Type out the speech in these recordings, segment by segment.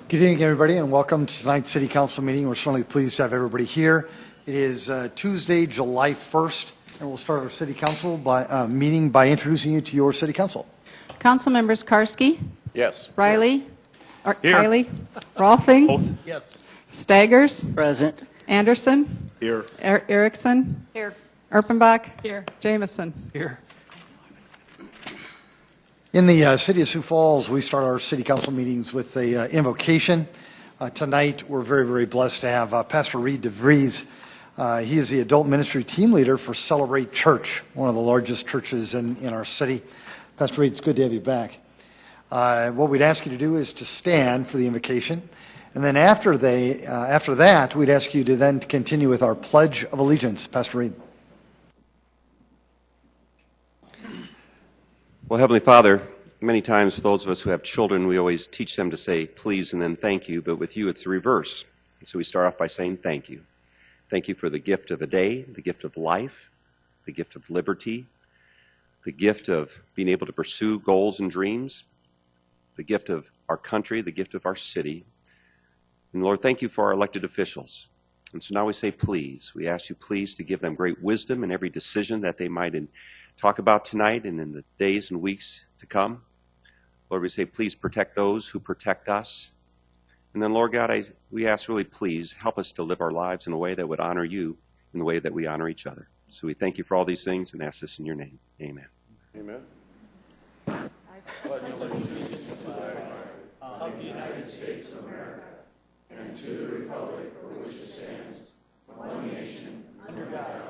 Good evening, everybody, and welcome to tonight's City Council meeting. We're certainly pleased to have everybody here. It is Tuesday, July 1st, and we'll start our City Council meeting by introducing you to your City Council. Council members Karski? Yes. Riley? Here. Kylie? Rolfing? Both. Yes. Staggers? Present. Anderson? Here. Erickson? Here. Erpenbach? Here. Jameson? Here. In the city of Sioux Falls, we start our City Council meetings with a invocation. Tonight, we're very, very blessed to have Pastor Reed DeVries. He is the adult ministry team leader for Celebrate Church, one of the largest churches in our city. Pastor Reed, it's good to have you back. What we'd ask you to do is to stand for the invocation. And then after that, we'd ask you to then continue with our Pledge of Allegiance. Pastor Reed. Well, Heavenly Father, many times for those of us who have children, we always teach them to say please and then thank you, but with you it's the reverse. And so we start off by saying thank you. Thank you for the gift of a day, the gift of life, the gift of liberty, the gift of being able to pursue goals and dreams, the gift of our country, the gift of our city. And Lord, thank you for our elected officials. And so now we say please. We ask you please to give them great wisdom in every decision that they might talk about tonight and in the days and weeks to come. Lord, we say please protect those who protect us. And then, Lord God, we ask really please help us to live our lives in a way that would honor you in the way that we honor each other. So we thank you for all these things and ask this in your name. Amen. Amen. Of the United States of America and to the republic for which it stands, one nation, under God,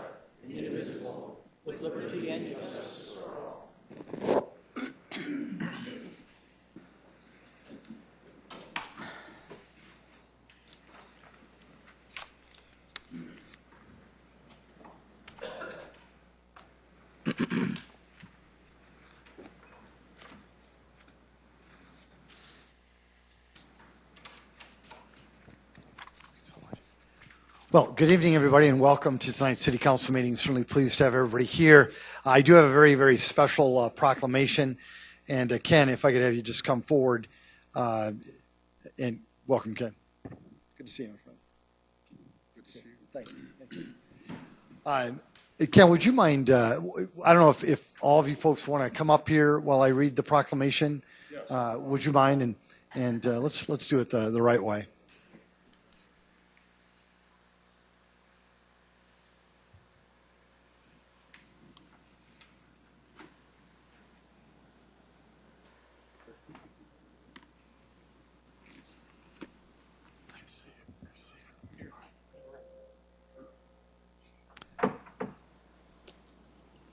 indivisible, with liberty and justice for all. Well, good evening, everybody, and welcome to tonight's City Council meeting. Certainly pleased to have everybody here. I do have a very, very special proclamation. And Ken, if I could have you just come forward. And welcome, Ken. Good to see you, my friend. Good to see you. Thank you. Thank you. Ken, would you mind, I don't know if all of you folks want to come up here while I read the proclamation. Yes. Would you mind? And let's do it the right way.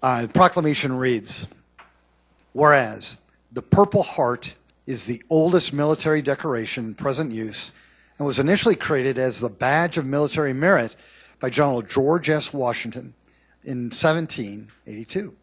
The proclamation reads, whereas the Purple Heart is the oldest military decoration in present use and was initially created as the badge of military merit by General George S. Washington in 1782.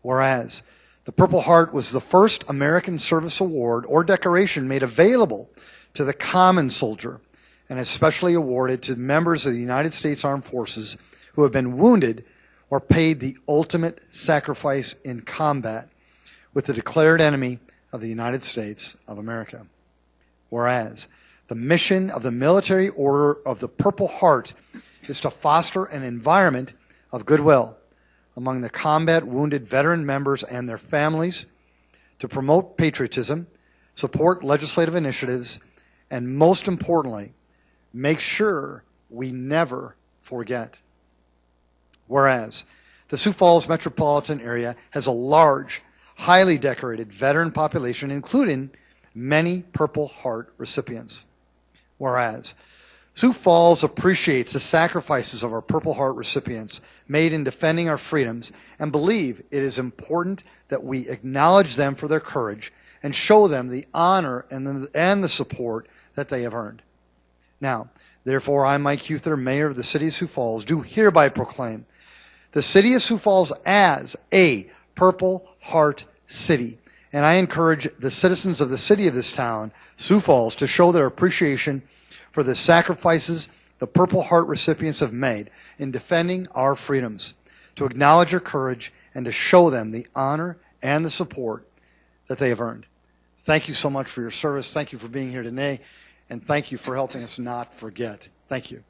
Whereas the Purple Heart was the first American Service Award or decoration made available to the common soldier and especially awarded to members of the United States Armed Forces who have been wounded or paid the ultimate sacrifice in combat with the declared enemy of the United States of America. Whereas the mission of the Military Order of the Purple Heart is to foster an environment of goodwill among the combat wounded veteran members and their families, to promote patriotism, support legislative initiatives, and most importantly, make sure we never forget. Whereas the Sioux Falls metropolitan area has a large, highly decorated veteran population, including many Purple Heart recipients. Whereas Sioux Falls appreciates the sacrifices of our Purple Heart recipients made in defending our freedoms and believe it is important that we acknowledge them for their courage and show them the honor and the support that they have earned. Now, therefore, I, Mike Huther, Mayor of the City of Sioux Falls, do hereby proclaim the City of Sioux Falls as a Purple Heart City. And I encourage the citizens of the city of this town, Sioux Falls, to show their appreciation for the sacrifices the Purple Heart recipients have made in defending our freedoms, to acknowledge their courage and to show them the honor and the support that they have earned. Thank you so much for your service. Thank you for being here today. And thank you for helping us not forget. Thank you.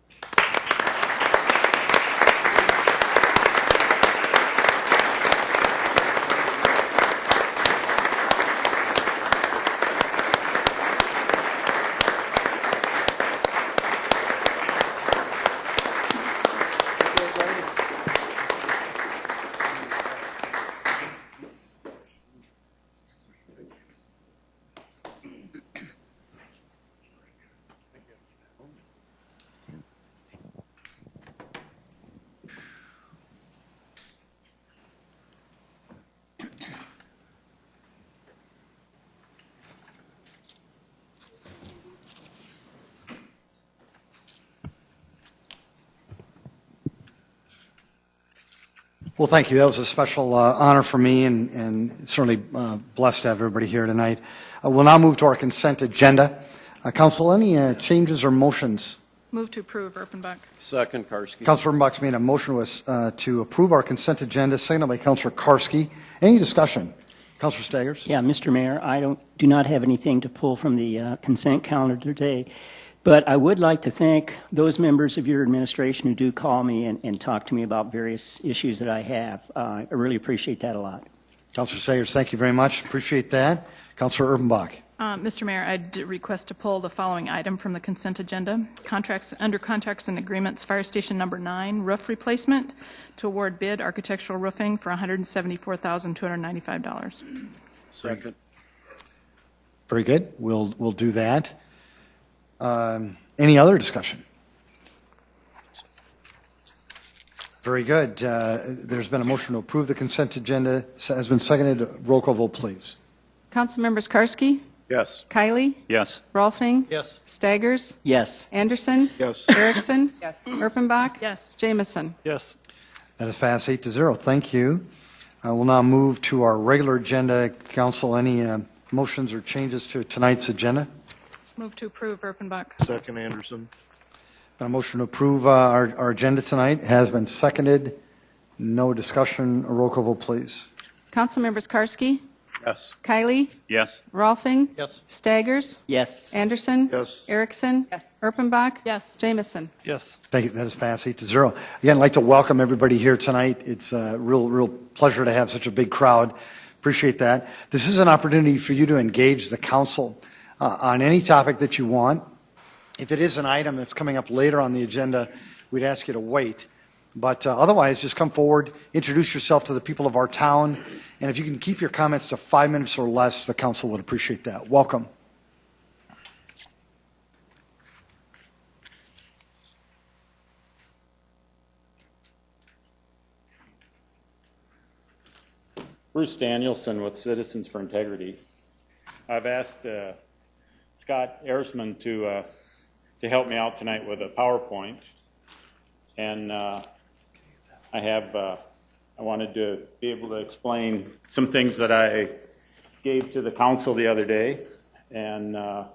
Well, thank you. That was a special honor for me, and certainly blessed to have everybody here tonight. We'll now move to our consent agenda. Council, any changes or motions? Move to approve, Erpenbach. Second, Karski. Councilor Erpenbach's made a motion to approve our consent agenda, seconded by Councilor Karski. Any discussion? Councilor Staggers? Yeah, Mr. Mayor, I do not have anything to pull from the consent calendar today, but I would like to thank those members of your administration who do call me and talk to me about various issues that I have. I really appreciate that a lot. Councilor Staggers, thank you very much. Appreciate that. Councilor Erpenbach? Mr. Mayor, I'd request to pull the following item from the consent agenda. Under contracts and agreements, Fire Station Number 9, roof replacement, to award bid architectural roofing for $174,295. Second. Very good. We'll do that. Any other discussion? Very good. There's been a motion to approve the consent agenda. Has been seconded. Roll call vote, please. Council members Karski, Yes. Kylie, Yes. Rolfing, Yes. Staggers, Yes. Anderson, Yes. Erickson, Erpenbach, Yes. Jamison. Yes. That is passed 8-0. Thank you. We'll now move to our regular agenda. Council, any motions or changes to tonight's agenda? Move to approve, Erpenbach. Second, Anderson. Been a motion to approve our agenda tonight. Has been seconded. No discussion. A roll call vote, please. Council members Karski, Yes. Kylie, Yes. Rolfing, Yes. Staggers, Yes. Anderson, Yes. Erickson, Yes. Erpenbach, Yes. Jamison. Yes. Thank you. That is passed 8-0. Again, I'd like to welcome everybody here tonight. It's a real pleasure to have such a big crowd. Appreciate that. This is an opportunity for you to engage the council on any topic that you want. If it is an item that's coming up later on the agenda, we'd ask you to wait. But otherwise, just come forward, introduce yourself to the people of our town, and if you can keep your comments to 5 minutes or less, the council would appreciate that. Welcome. Bruce Danielson with Citizens for Integrity. I've asked Scott Erisman to help me out tonight with a PowerPoint, and I wanted to be able to explain some things that I gave to the council the other day, and I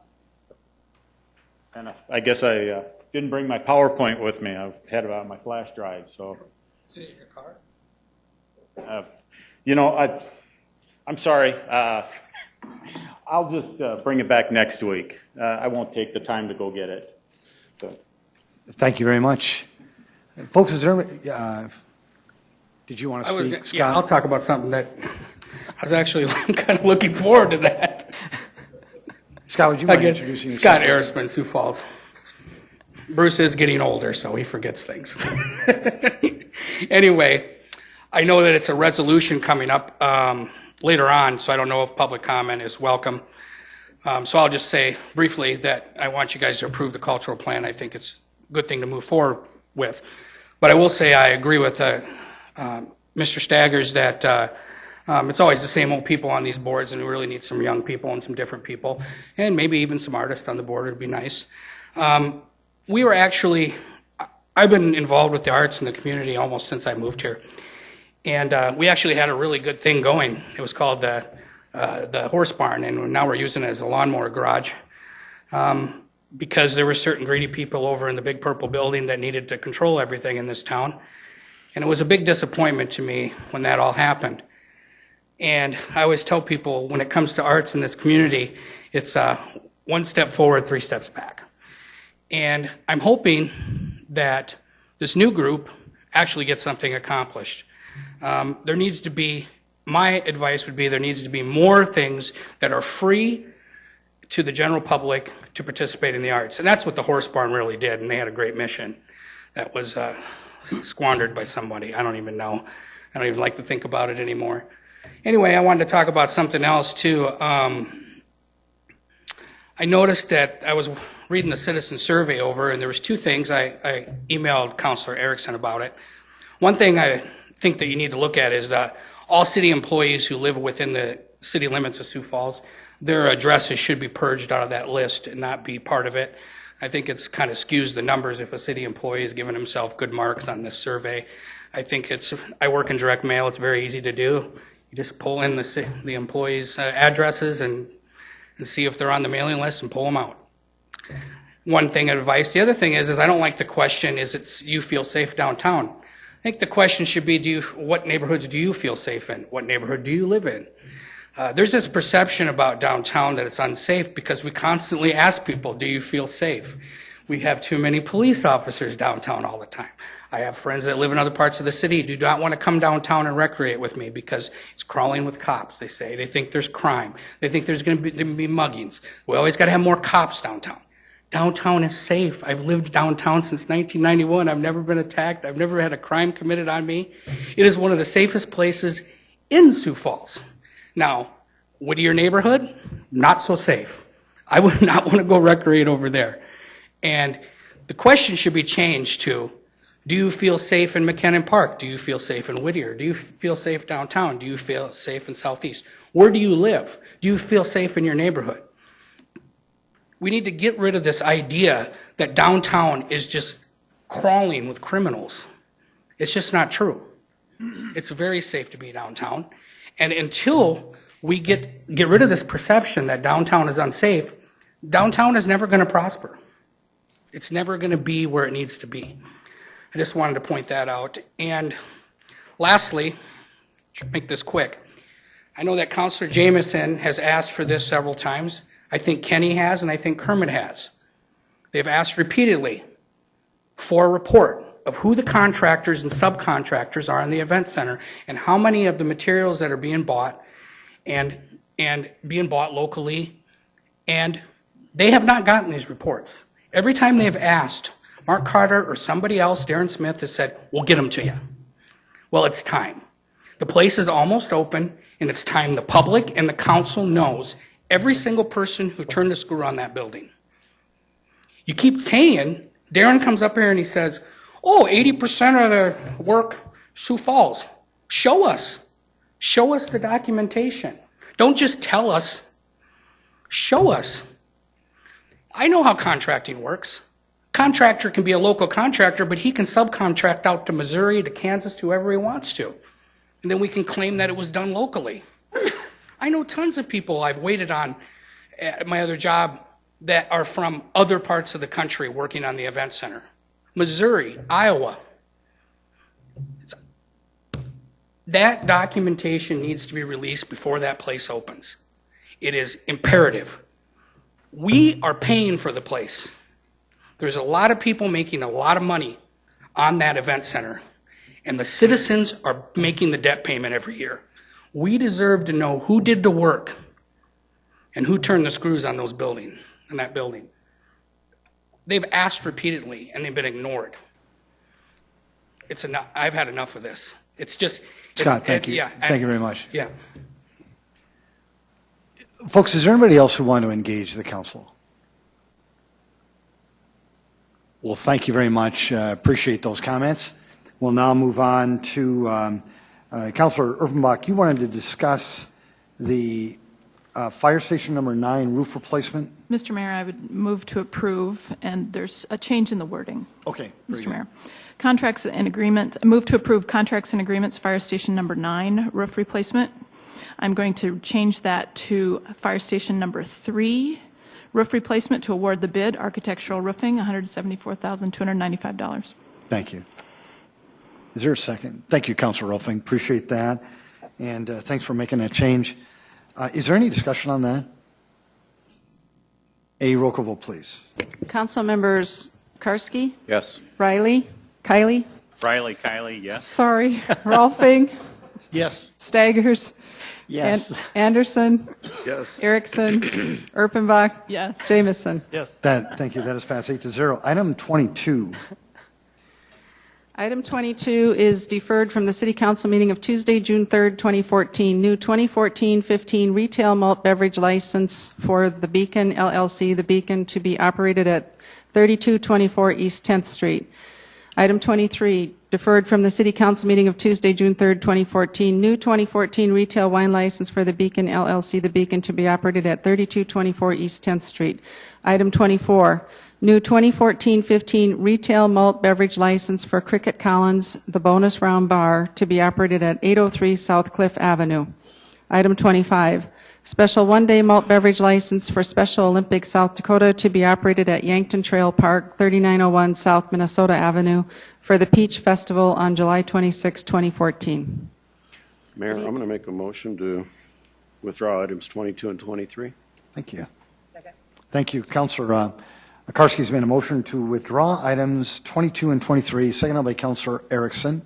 guess I didn't bring my PowerPoint with me. I had it on my flash drive, so. Is it in your car? You know, I'm sorry. I'll just bring it back next week. I won't take the time to go get it. So. Thank you very much. Folks, is there, did you want to speak, Scott? Yeah, I'll talk about something that I was actually kind of looking forward to that. Scott, would you mind introducing yourself? Scott Erisman, Sioux Falls. Bruce is getting older, so he forgets things. Anyway, I know that it's a resolution coming up later on, so I don't know if public comment is welcome. So I'll just say briefly that I want you guys to approve the cultural plan. I think it's a good thing to move forward with. But I will say I agree with Mr. Staggers that it's always the same old people on these boards, and we really need some young people and some different people, and maybe even some artists on the board would be nice. I've been involved with the arts in the community almost since I moved here. And we actually had a really good thing going. It was called the Horse Barn, and now we're using it as a lawnmower garage because there were certain greedy people over in the big purple building that needed to control everything in this town. And it was a big disappointment to me when that all happened. And I always tell people when it comes to arts in this community, it's one step forward, 3 steps back. And I'm hoping that this new group actually gets something accomplished. There needs to be, my advice would be there needs to be more things that are free to the general public to participate in the arts. And that's what the Horse Barn really did, and they had a great mission that was squandered by somebody. I don't even know. I don't even like to think about it anymore. Anyway, I wanted to talk about something else too. I noticed that I was reading the citizen survey over, and there was 2 things. I emailed Councilor Erickson about it. One thing I think that you need to look at is all city employees who live within the city limits of Sioux Falls, their addresses should be purged out of that list and not be part of it. I think it's kind of skews the numbers if a city employee is giving himself good marks on this survey. I think I work in direct mail, it's very easy to do. You just pull in the employees' addresses and see if they're on the mailing list and pull them out. One thing of advice. The other thing is I don't like the question, you feel safe downtown? I think the question should be, what neighborhoods do you feel safe in? What neighborhood do you live in? There's this perception about downtown that it's unsafe because we constantly ask people, do you feel safe? We have too many police officers downtown all the time. I have friends that live in other parts of the city who do not want to come downtown and recreate with me because it's crawling with cops, they say. They think there's crime. They think there's going to be muggings. We always got to have more cops downtown. Downtown is safe. I've lived downtown since 1991. I've never been attacked. I've never had a crime committed on me. It is one of the safest places in Sioux Falls. Now, Whittier neighborhood, not so safe. I would not want to go recreate over there. And the question should be changed to, do you feel safe in McKinnon Park? Do you feel safe in Whittier? Do you feel safe downtown? Do you feel safe in Southeast? Where do you live? Do you feel safe in your neighborhood? We need to get rid of this idea that downtown is just crawling with criminals. It's just not true. It's very safe to be downtown. And until we get rid of this perception that downtown is unsafe, downtown is never going to prosper. It's never going to be where it needs to be. I just wanted to point that out. And lastly, to make this quick, I know that Councilor Jamieson has asked for this several times. I think Kenny has, and I think Kermit has. They've asked repeatedly for a report of who the contractors and subcontractors are in the event center and how many of the materials that are being bought and being bought locally. And they have not gotten these reports. Every time they've asked, Mark Carter or somebody else, Darren Smith, has said, we'll get them to you. Well, it's time. The place is almost open, and it's time the public and the council knows every single person who turned the screw on that building. You keep saying, Darren comes up here and he says, 80% of the work, Sioux Falls. Show us. Show us the documentation. Don't just tell us. Show us. I know how contracting works. Contractor can be a local contractor, but he can subcontract out to Missouri, to Kansas, to whoever he wants to. And then we can claim that it was done locally. I know tons of people I've waited on at my other job that are from other parts of the country working on the event center. Missouri, Iowa. That documentation needs to be released before that place opens. It is imperative. We are paying for the place. There's a lot of people making a lot of money on that event center, and the citizens are making the debt payment every year. We deserve to know who did the work and who turned the screws on that building. They've asked repeatedly, and they've been ignored. It's enough. I've had enough of this. It's just... Scott, thank you. Thank you very much. Yeah. Folks, is there anybody else who want to engage the council? Well, thank you very much. Appreciate those comments. We'll now move on to Councilor Urbanbach. You wanted to discuss the fire station number 9 roof replacement. Mr. Mayor, I would move to approve, and there's a change in the wording. Okay. Mr. Mayor. Contracts and agreement, move to approve contracts and agreements, fire station number 9 roof replacement. I'm going to change that to fire station number 3 roof replacement to award the bid, architectural roofing, $174,295. Thank you. Is there a second? Thank you, Councilor Ruffing. Appreciate that. and thanks for making that change. Is there any discussion on that? A roll call vote, please. Council members Karski, Yes. Riley, Kylie, Kylie, yes. sorry, Rolfing, Yes. Staggers, Yes. Anderson, Yes. Erickson, Erpenbach, Yes. Jamison. Yes. Thank you. That is passed 8-0. Item 22. Item 22 is deferred from the City Council meeting of Tuesday, June 3rd, 2014. New 2014-15 retail malt beverage license for The Beacon LLC, The Beacon, to be operated at 3224 East 10th Street. Item 23, deferred from the City Council meeting of Tuesday, June 3rd, 2014. New 2014 retail wine license for The Beacon LLC, The Beacon, to be operated at 3224 East 10th Street. Item 24, new 2014-15 retail malt beverage license for Cricket Collins, The Bonus Round Bar, to be operated at 803 South Cliff Avenue. Item 25, special one-day malt beverage license for Special Olympics South Dakota, to be operated at Yankton Trail Park, 3901 South Minnesota Avenue, for the Peach Festival on July 26, 2014. Mayor, I'm going to make a motion to withdraw items 22 and 23. Thank you. Thank you. Councilor Karski's made a motion to withdraw items 22 and 23, seconded by Councilor Erickson.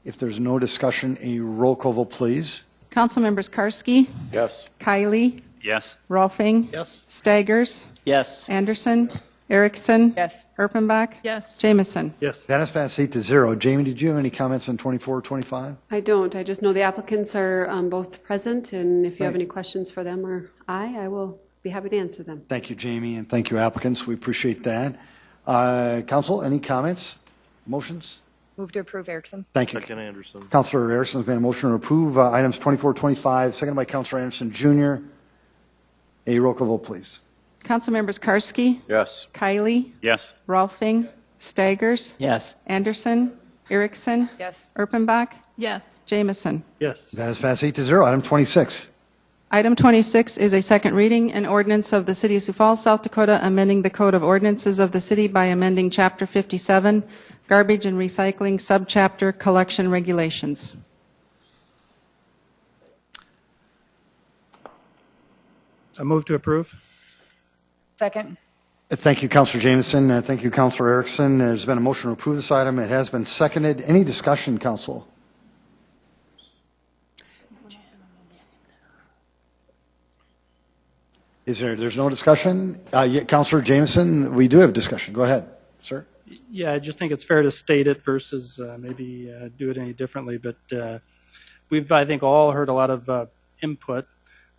If there's no discussion, a roll call vote, please. Council members Karski, Yes. Kylie, Yes. Rolfing, Yes. Staggers, Yes. Anderson, Erickson, Yes. Erpenbach, Yes. Jamison. Yes. That is passed 8-0. Jamie, did you have any comments on 24 or 25? I don't. I just know the applicants are both present, and if you have Right. any questions for them or I will be happy to answer them. Thank you, Jamie, and thank you, applicants. We appreciate that. Council, any comments, motions? Move to approve, Erickson. Thank you. Second Anderson. Councilor Erickson has made a motion to approve items 24, 25, seconded by Councilor Anderson Jr. A roll call vote, please. Council members Karski, Yes. Kylie, Yes. Rolfing, Staggers, Yes. Anderson, Erickson, Yes. Erpenbach, Yes. Jamison. Yes. That is passed 8-0. Item 26. Item 26 is a second reading, an ordinance of the City of Sioux Falls, South Dakota, amending the Code of Ordinances of the city by amending Chapter 57, Garbage and Recycling, Subchapter Collection Regulations. I move to approve. Second. Thank you, Councilor Jameson. Thank you, Councilor Erickson. There's been a motion to approve this item. It has been seconded. Any discussion, Council? There's no discussion? Councilor Jameson, we do have discussion. Go ahead, sir. Yeah, I just think it's fair to state it versus maybe do it any differently. But we've, I think, all heard a lot of input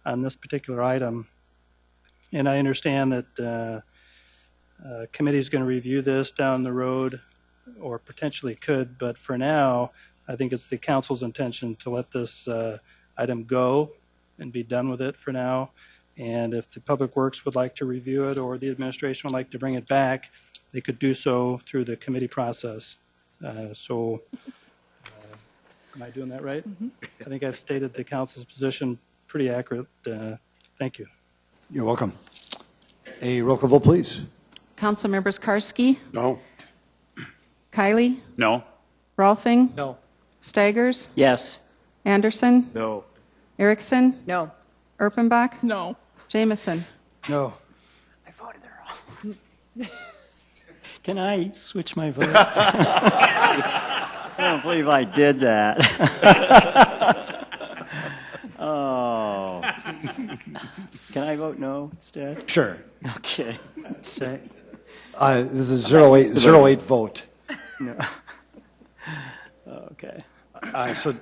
on this particular item. And I understand that committee is going to review this down the road, or potentially could. But for now, I think it's the council's intention to let this item go and be done with it for now. And if the Public Works would like to review it, or the administration would like to bring it back, they could do so through the committee process. Am I doing that right? Mm-hmm. I think I've stated the council's position pretty accurate. Thank you. You're welcome. A roll call vote, please. Council members Karski, No. Kylie, No. Rolfing, No. Staggers, Yes. Anderson, No. Erickson, No. Erpenbach, No. Jamison. No. I voted there all. Can I switch my vote? I don't believe I did that. Oh. Can I vote no instead? Sure. Okay. Say, this is 08 vote. No. Okay. So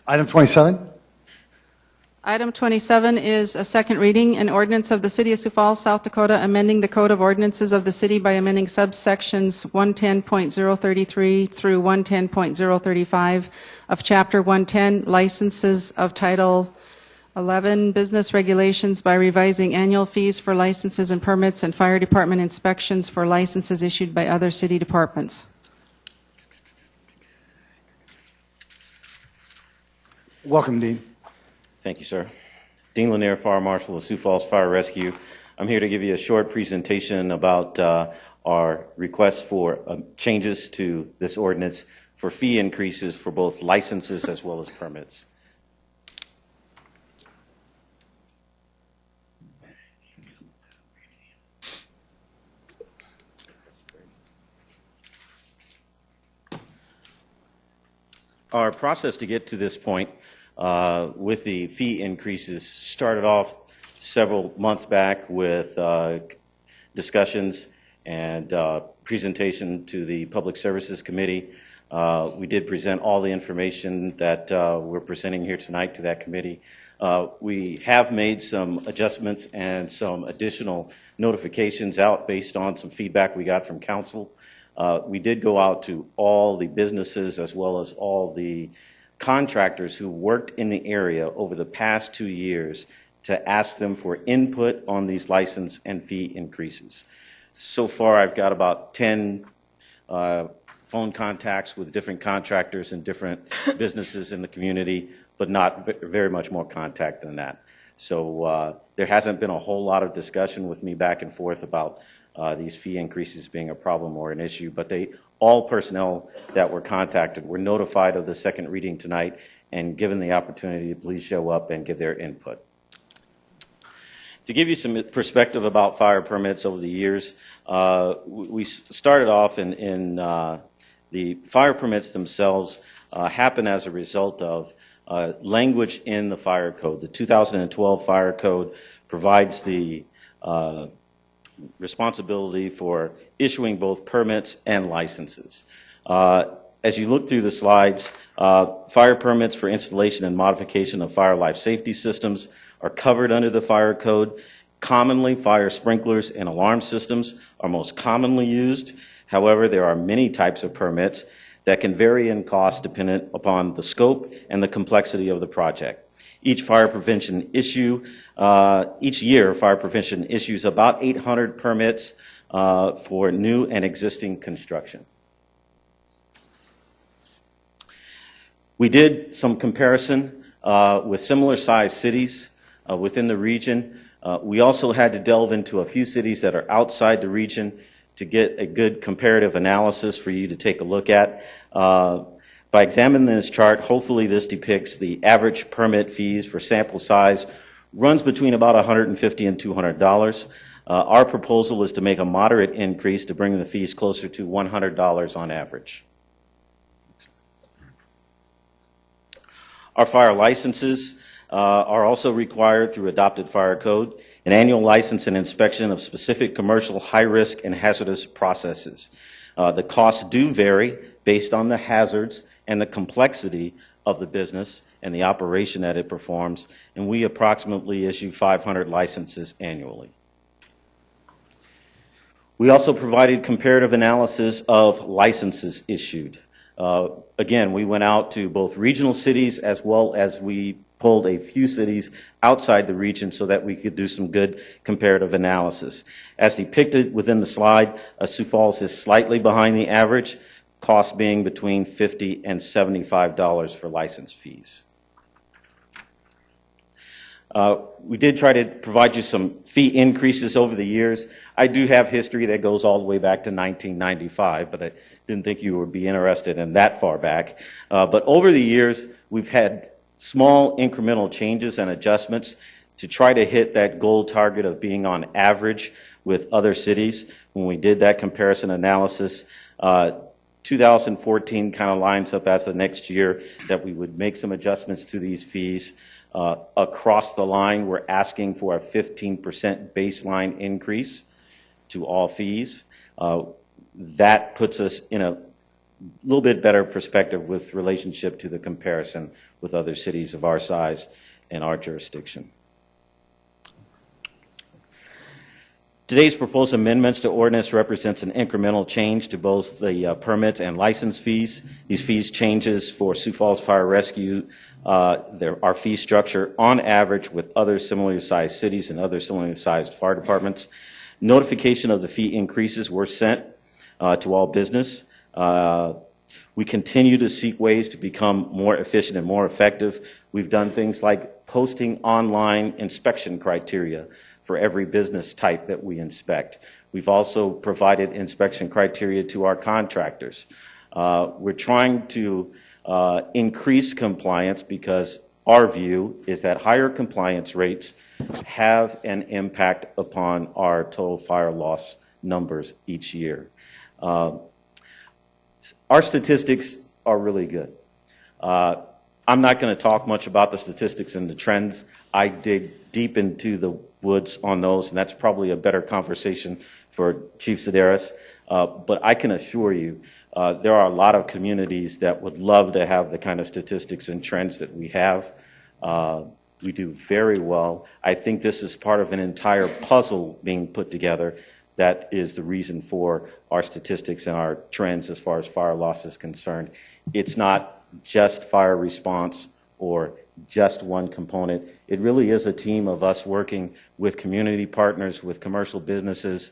item 27? Item 27 is a second reading, an ordinance of the City of Sioux Falls, South Dakota, amending the Code of Ordinances of the city by amending subsections 110.033 through 110.035 of Chapter 110, Licenses of Title 11, Business Regulations, by revising annual fees for licenses and permits and fire department inspections for licenses issued by other city departments. Welcome, Dean. Thank you, sir. Dean Lanier, Fire Marshal of Sioux Falls Fire Rescue. I'm here to give you a short presentation about our request for changes to this ordinance for fee increases for both licenses as well as permits. Our process to get to this point with the fee increases started off several months back with discussions and presentation to the Public Services Committee. We did present all the information that we're presenting here tonight to that committee. We have made some adjustments and some additional notifications out based on some feedback we got from council. We did go out to all the businesses as well as all the contractors who worked in the area over the past 2 years to ask them for input on these license and fee increases. So far, I've got about 10 phone contacts with different contractors and different businesses in the community, but not very much more contact than that. So there hasn't been a whole lot of discussion with me back and forth about these fee increases being a problem or an issue, but all personnel that were contacted were notified of the second reading tonight and given the opportunity to please show up and give their input. To give you some perspective about fire permits over the years, we started off in the fire permits themselves happen as a result of language in the fire code. The 2012 fire code provides the responsibility for issuing both permits and licenses. As you look through the slides, fire permits for installation and modification of fire life safety systems are covered under the fire code. Commonly, fire sprinklers and alarm systems are most commonly used. However, there are many types of permits that can vary in cost dependent upon the scope and the complexity of the project. Each year, fire prevention issues about 800 permits for new and existing construction. We did some comparison with similar sized cities within the region. We also had to delve into a few cities that are outside the region to get a good comparative analysis for you to take a look at. By examining this chart, hopefully this depicts the average permit fees for sample size runs between about $150 and $200. Our proposal is to make a moderate increase to bring the fees closer to $100 on average. Our fire licenses are also required through adopted fire code, an annual license and inspection of specific commercial high-risk and hazardous processes. The costs do vary based on the hazards and the complexity of the business and the operation that it performs, and we approximately issue 500 licenses annually. We also provided comparative analysis of licenses issued. Again, we went out to both regional cities as well as we pulled a few cities outside the region so that we could do some good comparative analysis. As depicted within the slide, Sioux Falls is slightly behind the average, cost being between $50 and $75 for license fees. We did try to provide you some fee increases over the years. I do have history that goes all the way back to 1995, but I didn't think you would be interested in that far back. But over the years, we've had small incremental changes and adjustments to try to hit that goal target of being on average with other cities. When we did that comparison analysis, 2014 kind of lines up as the next year that we would make some adjustments to these fees. Across the line, we're asking for a 15% baseline increase to all fees. That puts us in a little bit better perspective with relationship to the comparison with other cities of our size and our jurisdiction. Today's proposed amendments to ordinance represents an incremental change to both the permits and license fees. These fees changes for Sioux Falls Fire Rescue, our fee structure on average with other similarly sized cities and other similarly sized fire departments. Notification of the fee increases were sent to all business. We continue to seek ways to become more efficient and more effective. We've done things like posting online inspection criteria for every business type that we inspect. We've also provided inspection criteria to our contractors. We're trying to increase compliance because our view is that higher compliance rates have an impact upon our total fire loss numbers each year. Our statistics are really good. I'm not going to talk much about the statistics and the trends. I dig deep into the woods on those, and that's probably a better conversation for Chief Sedaris. But I can assure you, there are a lot of communities that would love to have the kind of statistics and trends that we have. We do very well. I think this is part of an entire puzzle being put together. That is the reason for our statistics and our trends as far as fire loss is concerned. It's not just fire response or just one component. It really is a team of us working with community partners, with commercial businesses,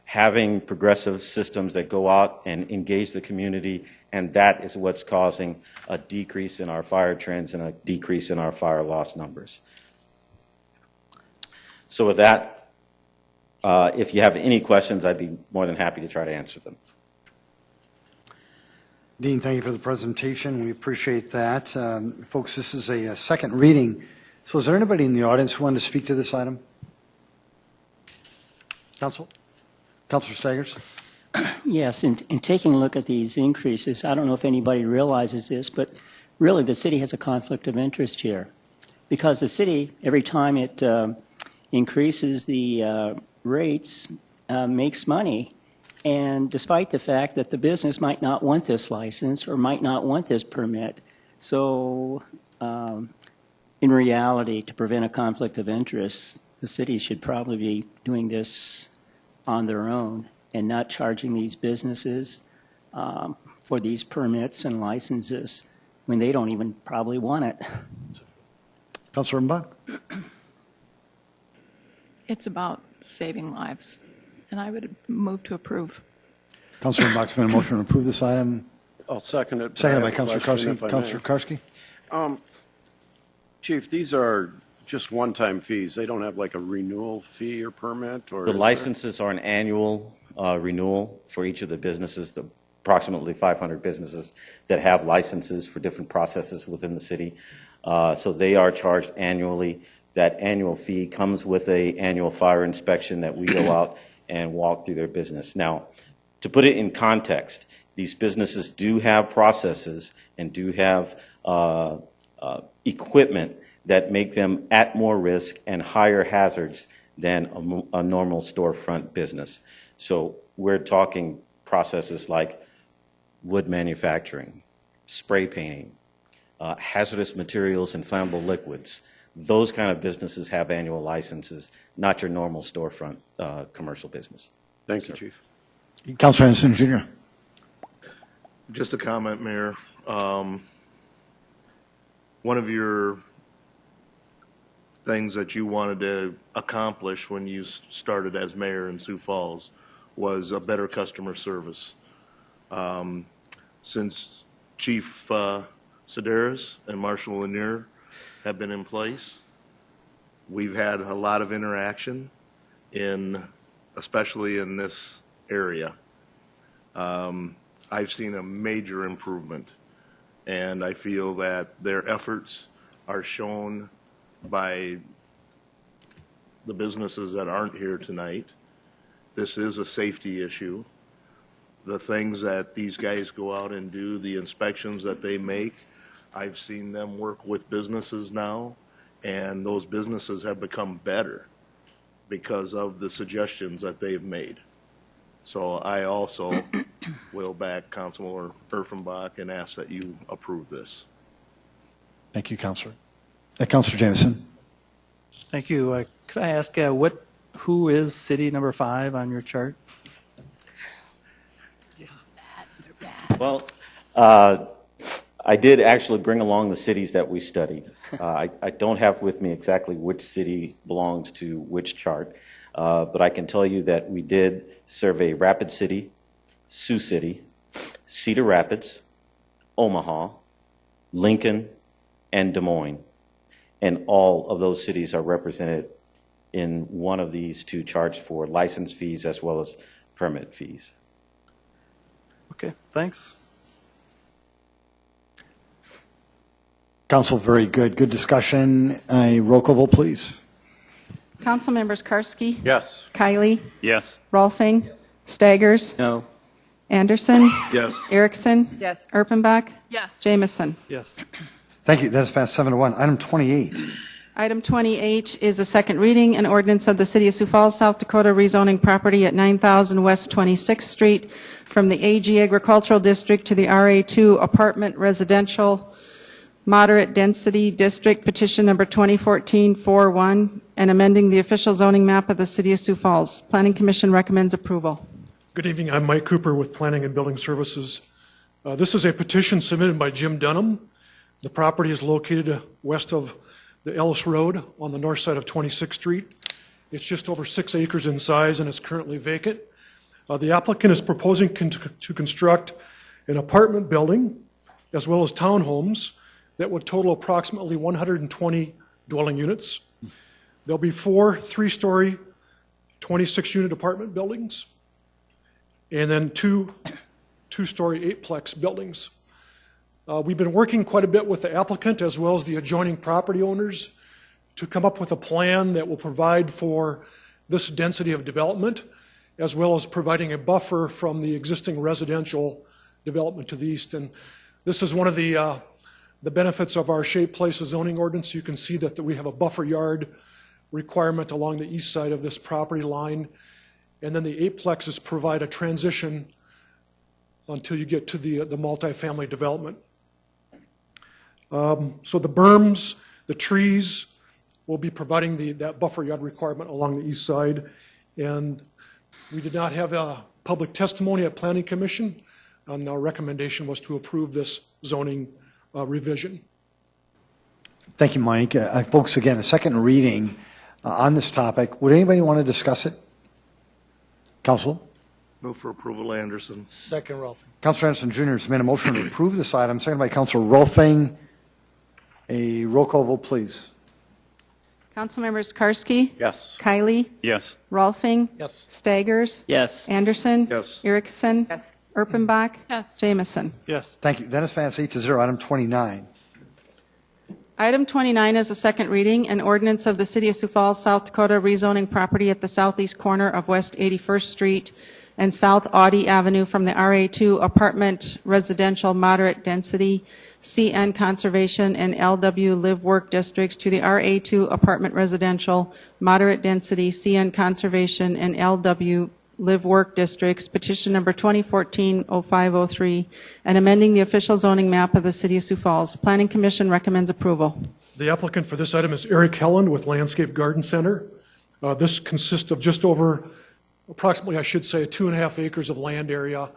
having progressive systems that go out and engage the community, and that is what's causing a decrease in our fire trends and a decrease in our fire loss numbers. So with that, if you have any questions, I'd be more than happy to try to answer them. Dean, thank you for the presentation. We appreciate that. Folks, this is a second reading. So is there anybody in the audience who wanted to speak to this item? Councilor Staggers? Yes, in taking a look at these increases, I don't know if anybody realizes this, but really the city has a conflict of interest here. Because the city, every time it increases the rates, makes money. And despite the fact that the business might not want this license or might not want this permit. So in reality, to prevent a conflict of interest, the city should probably be doing this on their own and not charging these businesses for these permits and licenses when they don't even probably want it. Councilor Mbach? It's about saving lives, and I would move to approve. Councilor Mbach's made a motion to approve this item. I'll second it. Seconded by I have a Councilor question, Karski. if I may. Councilor Karski? Chief, these are just one-time fees. They don't have like a renewal fee or permit, or The is there? licenses are an annual renewal for each of the businesses, the approximately 500 businesses that have licenses for different processes within the city. So they are charged annually. That annual fee comes with an annual fire inspection that we go out and walk through their business. Now, to put it in context, these businesses do have processes and do have equipment that make them at more risk and higher hazards than a normal storefront business. So we're talking processes like wood manufacturing, spray painting, hazardous materials and flammable liquids. Those kind of businesses have annual licenses, not your normal storefront commercial business. Thank you, Chief. Councilor Anderson, Jr. Just a comment, Mayor. One of your things that you wanted to accomplish when you started as mayor in Sioux Falls was a better customer service. Since Chief Sedaris and Marshal Lanier have been in place, we've had a lot of interaction, especially in this area. I've seen a major improvement, and I feel that their efforts are shown by the businesses that aren't here tonight. This is a safety issue. The things that these guys go out and do, the inspections that they make, I've seen them work with businesses now, and those businesses have become better because of the suggestions that they've made. So I also will back Councilor Erfenbach and ask that you approve this. Thank you, Councilor. Councilor Jameson. Thank you. Could I ask who is city number 5 on your chart? Well, I did actually bring along the cities that we studied. I don't have with me exactly which city belongs to which chart, but I can tell you that we did survey Rapid City, Sioux City, Cedar Rapids, Omaha, Lincoln, and Des Moines. And all of those cities are represented in one of these two charts for license fees as well as permit fees. Okay, thanks. Council, very good. Good discussion. A roll call vote, please. Council members Karski? Yes. Kiley? Yes. Rolfing? Staggers? No. Anderson. Yes. Erickson. Yes. Erpenbach. Yes. Jamison. Yes. Thank you. That is passed 7-1. Item 28. Item 28 is a second reading, an ordinance of the City of Sioux Falls, South Dakota, rezoning property at 9000 West 26th Street from the AG Agricultural District to the RA2 Apartment Residential Moderate Density District, petition number 2014-41, and amending the official zoning map of the City of Sioux Falls. Planning Commission recommends approval. Good evening. I'm Mike Cooper with Planning and Building Services. This is a petition submitted by Jim Dunham. The property is located west of the Ellis Road on the north side of 26th Street. It's just over 6 acres in size and is currently vacant. The applicant is proposing to construct an apartment building as well as townhomes that would total approximately 120 dwelling units. There'll be 4 3-story, 26-unit apartment buildings, and then 2 2-story 8-plex buildings. We've been working quite a bit with the applicant as well as the adjoining property owners to come up with a plan that will provide for this density of development, as well as providing a buffer from the existing residential development to the east. And this is one of the benefits of our Shape Places zoning ordinance. You can see that we have a buffer yard requirement along the east side of this property line, and then the 8-plexes provide a transition until you get to the multifamily development. So the berms, the trees will be providing that buffer yard requirement along the east side. And we did not have a public testimony at Planning Commission, and our recommendation was to approve this zoning revision. Thank you, Mike. Folks, again, a second reading on this topic. Would anybody want to discuss it? Council? Move for approval, Anderson. Second, Rolfing. Councilor Anderson Jr. has made a motion to approve this item, seconded by Councilor Rolfing. A roll call vote, please. Councilmembers Karski. Yes. Kylie. Yes. Rolfing. Yes. Staggers. Yes. Anderson. Yes. Erickson. Yes. Erpenbach. Yes. Jamison. Yes. Thank you. That is passed 8-0. Item 29. Item 29 is a second reading, an ordinance of the City of Sioux Falls, South Dakota, rezoning property at the southeast corner of West 81st Street and South Audie Avenue from the RA2 Apartment Residential Moderate Density, CN Conservation, and LW Live Work Districts to the RA2 Apartment Residential Moderate Density, CN Conservation, and LW Live Work Districts, petition number 2014-0503, and amending the official zoning map of the City of Sioux Falls. Planning Commission recommends approval. The applicant for this item is Eric Helen with Landscape Garden Center. This consists of just over approximately, I should say, 2.5 acres of land area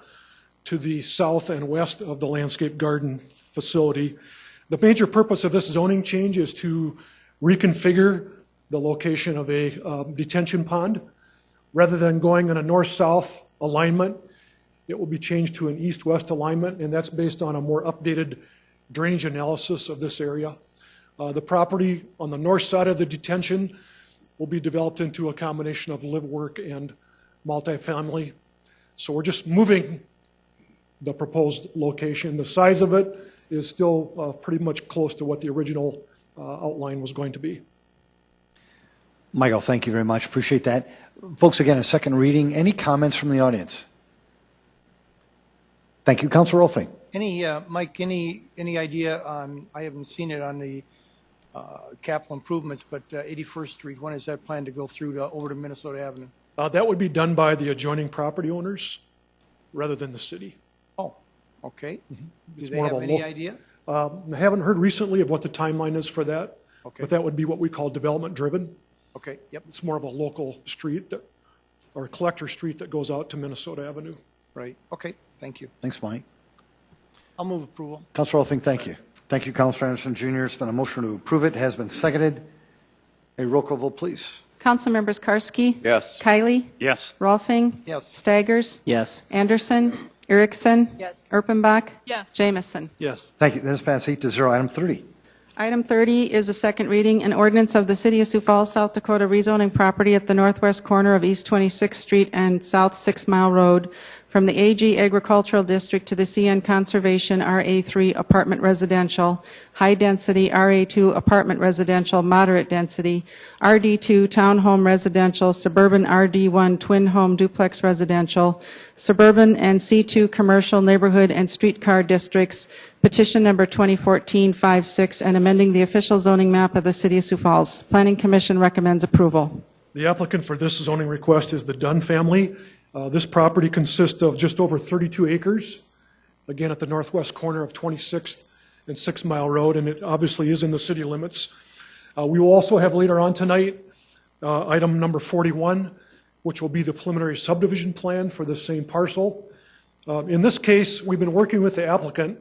to the south and west of the landscape garden facility. The major purpose of this zoning change is to reconfigure the location of a detention pond. Rather than going in a north-south alignment, it will be changed to an east-west alignment, and that's based on a more updated drainage analysis of this area. The property on the north side of the detention will be developed into a combination of live, work, and multifamily. So we're just moving the proposed location. The size of it is still pretty much close to what the original outline was going to be. Michael, thank you very much. Appreciate that. Folks, again, a second reading. Any comments from the audience? Thank you. Councilor Rolfing. Mike, any idea on, I haven't seen it on the capital improvements, but 81st Street, when is that planned to go through over to Minnesota Avenue? That would be done by the adjoining property owners rather than the city. Oh, okay. Do It's they more of have a any idea? I haven't heard recently of what the timeline is for that, Okay. but that would be what we call development-driven. Okay, yep, It's more of a local street or a collector street that goes out to Minnesota Avenue. right. Okay, thank you. Thanks, Mike. I'll move approval. Councilor Rolfing, thank you. Thank you, Councilor Anderson Jr. It's been a motion to approve it. It has been seconded. A roll call vote, please. Councilmembers Karski. Yes. Kylie. Yes. Rolfing. Yes. Staggers. Yes. Anderson. Erickson. Yes. Erpenbach. Yes. Jamison. Yes. Thank you. That is passed 8-0. Item 30. Item 30 is a second reading, an ordinance of the City of Sioux Falls, South Dakota, rezoning property at the northwest corner of East 26th Street and South 6 Mile Road from the AG Agricultural District to the CN Conservation RA3 Apartment Residential, High Density RA2 Apartment Residential, Moderate Density, RD2 Townhome Residential, Suburban RD1 Twin Home Duplex Residential, Suburban and C2 Commercial Neighborhood and Streetcar Districts, petition number 2014-56, and amending the official zoning map of the City of Sioux Falls. Planning Commission recommends approval. The applicant for this zoning request is the Dunn family. This property consists of just over 32 acres, again at the northwest corner of 26th and 6 Mile Road, and it obviously is in the city limits. We will also have later on tonight item number 41, which will be the preliminary subdivision plan for the same parcel. In this case, we've been working with the applicant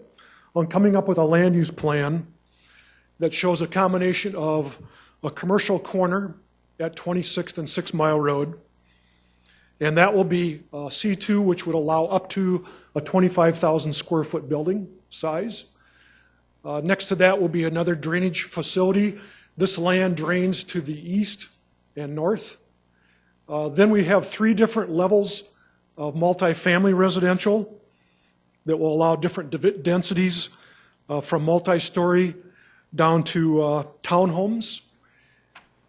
on coming up with a land use plan that shows a combination of a commercial corner at 26th and 6 Mile Road, and that will be C2, which would allow up to a 25,000 square foot building size. Next to that will be another drainage facility. This land drains to the east and north. Then we have 3 different levels of multifamily residential that will allow different densities from multi-story down to townhomes.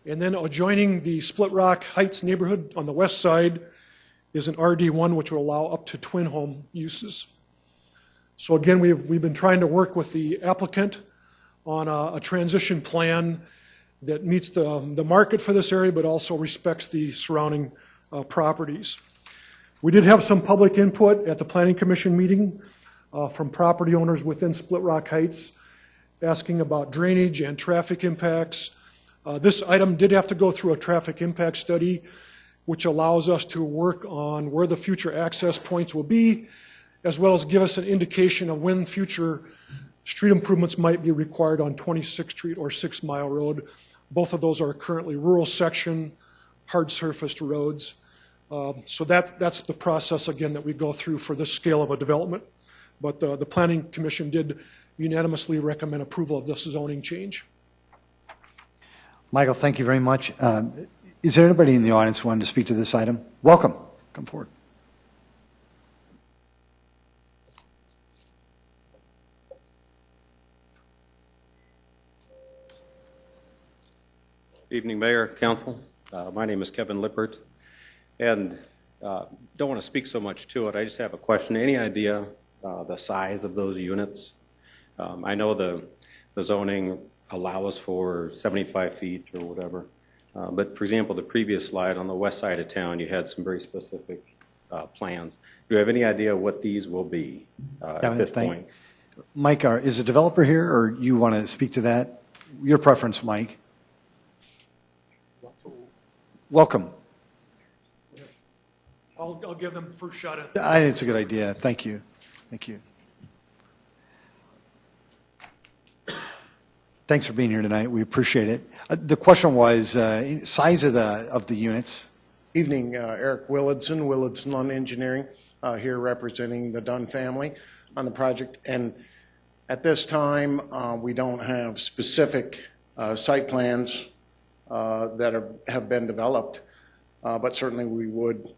And then adjoining the Split Rock Heights neighborhood on the west side is an RD1, which will allow up to twin home uses. So again, we've been trying to work with the applicant on a transition plan that meets the market for this area, but also respects the surrounding properties. We did have some public input at the Planning Commission meeting from property owners within Split Rock Heights asking about drainage and traffic impacts. This item did have to go through a traffic impact study, which allows us to work on where the future access points will be, as well as give us an indication of when future street improvements might be required on 26th Street or 6 Mile Road. Both of those are currently rural section, hard surfaced roads. So that's the process, again, that we go through for this scale of a development. But the Planning Commission did unanimously recommend approval of this zoning change. Michael, thank you very much. Is there anybody in the audience who wanted to speak to this item? Welcome. Come forward. Evening, Mayor, Council. My name is Kevin Lippert, and don't want to speak so much to it. I just have a question. Any idea the size of those units? I know the zoning allows for 75 feet or whatever, but for example, the previous slide on the west side of town, you had some very specific plans. Do you have any idea what these will be at this point? Mike, is the developer here, or you want to speak to that? Your preference, Mike. Welcome. I'll give them first shot at I think it's a good idea. Thank you. Thank you. Thanks for being here tonight. We appreciate it. The question was size of the units. Evening, Eric Willardson, Willardson Lawn Engineering, here representing the Dunn family on the project. And at this time, we don't have specific site plans that have been developed, but certainly we would.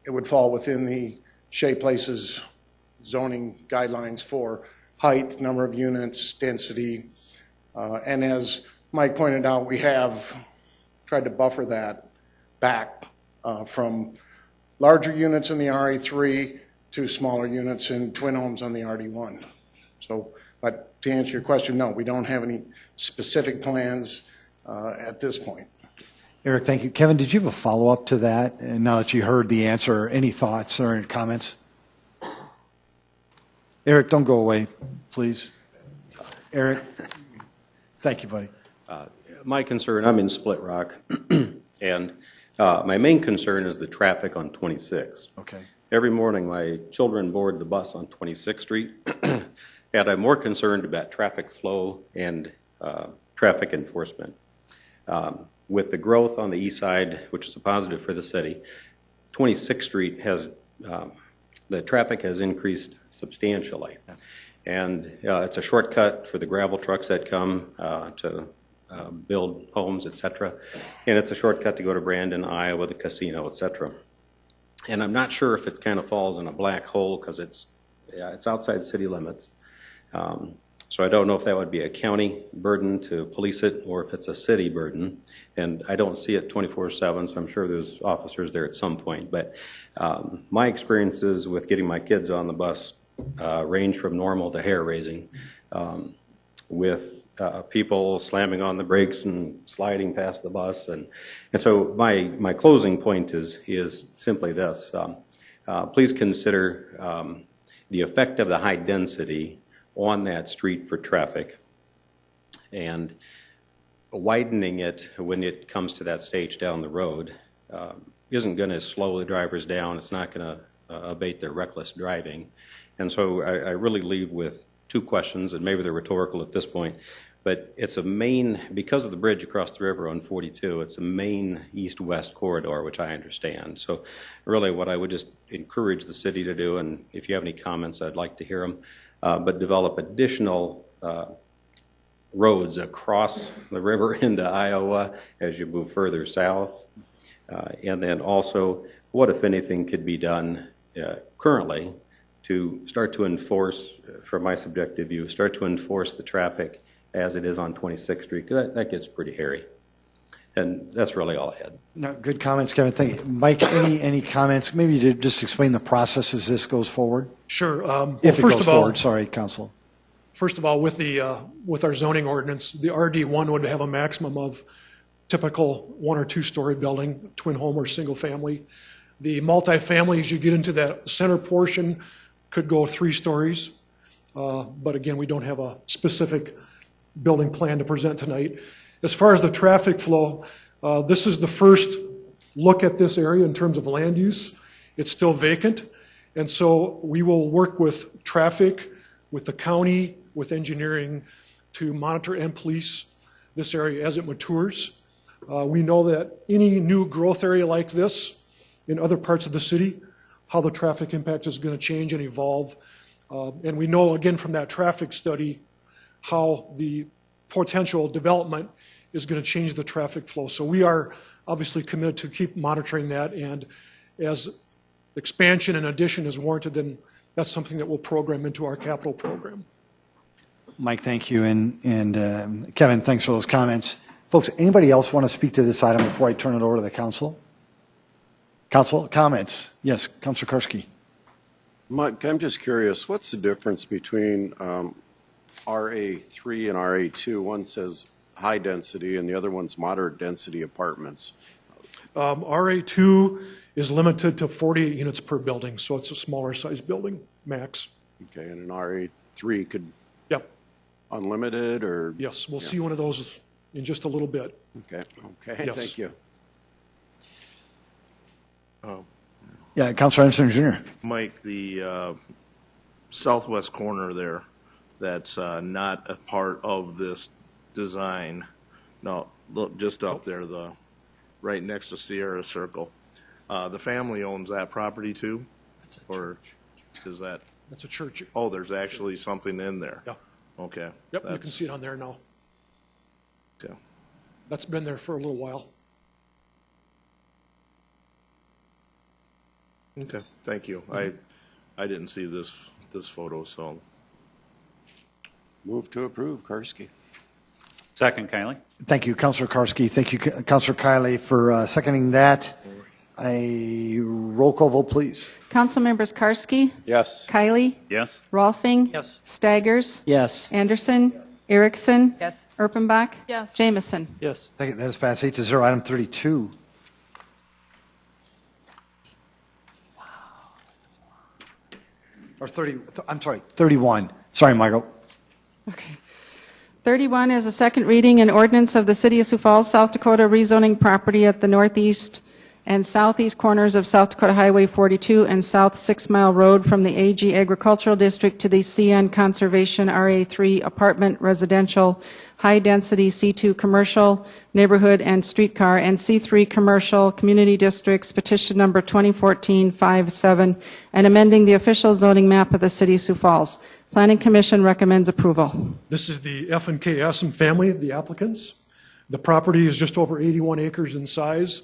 It would fall within the Shea Places zoning guidelines for height, number of units, density, and as Mike pointed out, we have tried to buffer that back from larger units in the RA3 to smaller units in twin homes on the RD1. So, but to answer your question, no, we don't have any specific plans at this point. Eric, thank you. Kevin, did you have a follow-up to that? And now that you heard the answer, any thoughts or any comments? Eric, don't go away, please. Eric, thank you, buddy. My concern, I'm in Split Rock, and my main concern is the traffic on 26. Okay. Every morning, my children board the bus on 26th Street, and I'm more concerned about traffic flow and traffic enforcement. With the growth on the east side, which is a positive for the city, 26th Street has, the traffic has increased substantially. And it's a shortcut for the gravel trucks that come to build homes, et cetera. And it's a shortcut to go to Brandon, Iowa, the casino, et cetera. And I'm not sure if it kind of falls in a black hole because it's outside city limits. So I don't know if that would be a county burden to police it or if it's a city burden. And I don't see it 24/7, so I'm sure there's officers there at some point. But my experiences with getting my kids on the bus range from normal to hair raising, with people slamming on the brakes and sliding past the bus. And so my closing point is simply this. Please consider the effect of the high density on that street for traffic, and widening it when it comes to that stage down the road isn't going to slow the drivers down. It's not going to abate their reckless driving. And so I really leave with two questions, and maybe they're rhetorical at this point, but it's a main, because of the bridge across the river on 42, it's a main east-west corridor, which I understand. So really what I would just encourage the city to do, and if you have any comments, I'd like to hear them, but develop additional roads across the river into Iowa as you move further south. And then also, what, if anything, could be done currently to start to enforce, from my subjective view, start to enforce the traffic as it is on 26th Street, because that gets pretty hairy. And that's really all I had. No, good comments, Kevin. Thank you. Mike, any comments? Maybe to just explain the process as this goes forward? Sure. If it goes forward, sorry, Council. First of all, with our zoning ordinance, the RD1 would have a maximum of typical 1 or 2 story building, twin home or single family. The multifamily, as you get into that center portion, could go 3 stories. But again, we don't have a specific building plan to present tonight. As far as the traffic flow, this is the first look at this area in terms of land use. It's still vacant. And so we will work with traffic, with the county, with engineering to monitor and police this area as it matures. We know that any new growth area like this in other parts of the city, how the traffic impact is going to change and evolve. And we know, again, from that traffic study, how the potential development is going to change the traffic flow. So we are obviously committed to keep monitoring that, and as expansion and addition is warranted, then that's something that we'll program into our capital program. Mike, thank you, and Kevin, thanks for those comments. Folks, anybody else want to speak to this item before I turn it over to the council? Council, comments? Yes, Councilor Karski. Mike, I'm just curious, what's the difference between RA3 and RA2? One says high density and the other one's moderate density apartments. RA2 is limited to 48 units per building, so it's a smaller size building, max. Okay, and an RA3 could Yep. unlimited or? Yes, we'll see one of those in just a little bit. Okay, Yes. thank you. Yeah, Councilor Anderson Jr. Mike, the southwest corner there, that's not a part of this design. No, look, just up there, right next to Sierra Circle. The family owns that property too? Or is that? That's a church. Oh, there's actually something in there? Yeah. Okay. Yep, you can see it on there now. Okay. That's been there for a little while. Okay, thank you. I didn't see this photo, so. Move to approve, Karski. Second, Kylie. Thank you, Councilor Karski. Thank you, Councilor Kiley, for seconding that. A roll call vote, please. Council members Karski. Yes. Kiley. Yes. Rolfing. Yes. Staggers. Yes. Anderson. Erickson. Yes. Erpenbach. Yes. Jameson. Yes. Thank you. That is passed 8-0. Item 32. Or 30, I'm sorry, 31. Sorry, Michael. Okay. 31 is a second reading and ordinance of the City of Sioux Falls, South Dakota, rezoning property at the northeast and southeast corners of South Dakota Highway 42 and South 6 Mile Road from the AG Agricultural District to the CN Conservation RA3 Apartment Residential High Density C2 Commercial Neighborhood and Streetcar and C3 Commercial Community Districts, petition number 2014-57, and amending the official zoning map of the City of Sioux Falls. Planning Commission recommends approval. This is the F&K Essen family, the applicants. The property is just over 81 acres in size,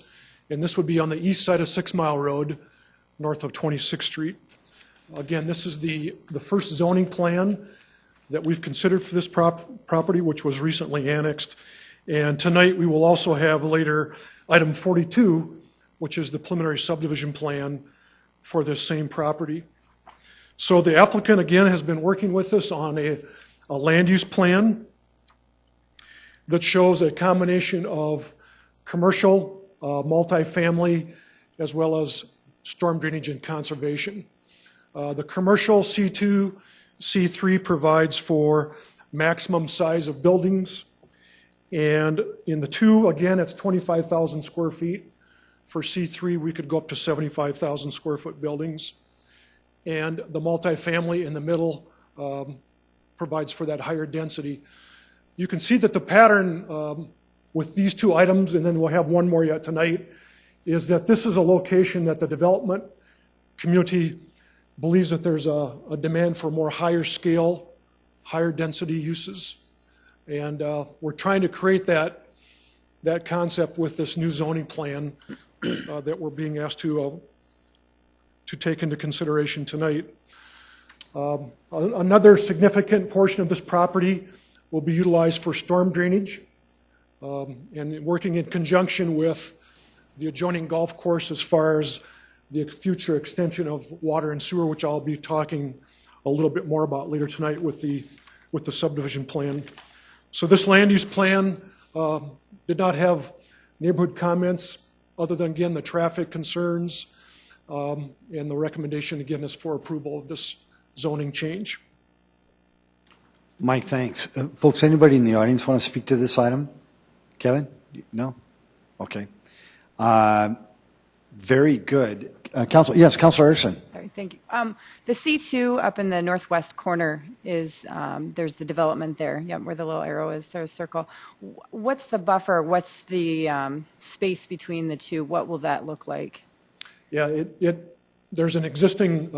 and this would be on the east side of 6 Mile Road, north of 26th Street. Again, this is the first zoning plan that we've considered for this property, which was recently annexed. And tonight, we will also have later item 42, which is the preliminary subdivision plan for this same property. So the applicant, again, has been working with us on a land use plan that shows a combination of commercial, multifamily, as well as storm drainage and conservation. The commercial C2, C3 provides for maximum size of buildings. And in the two, again, it's 25,000 square feet. For C3, we could go up to 75,000 square foot buildings. And the multifamily in the middle provides for that higher density. You can see that the pattern with these two items, and then we'll have one more yet tonight, is that this is a location that the development community believes that there's a demand for more higher scale, higher density uses. And we're trying to create that concept with this new zoning plan that we're being asked to take into consideration tonight. Another significant portion of this property will be utilized for storm drainage and working in conjunction with the adjoining golf course as far as the future extension of water and sewer, which I'll be talking a little bit more about later tonight with the subdivision plan. So this land use plan did not have neighborhood comments other than, again, the traffic concerns, and the recommendation, again, is for approval of this zoning change. Mike, thanks. Folks, anybody in the audience want to speak to this item? Kevin? No? Okay. Very good. Yes, Councilor Erickson. Sorry, thank you. The C2 up in the northwest corner is, there's the development there, where the little arrow is, there's a circle. What's the buffer? What's the space between the two? What will that look like? Yeah, there's an existing,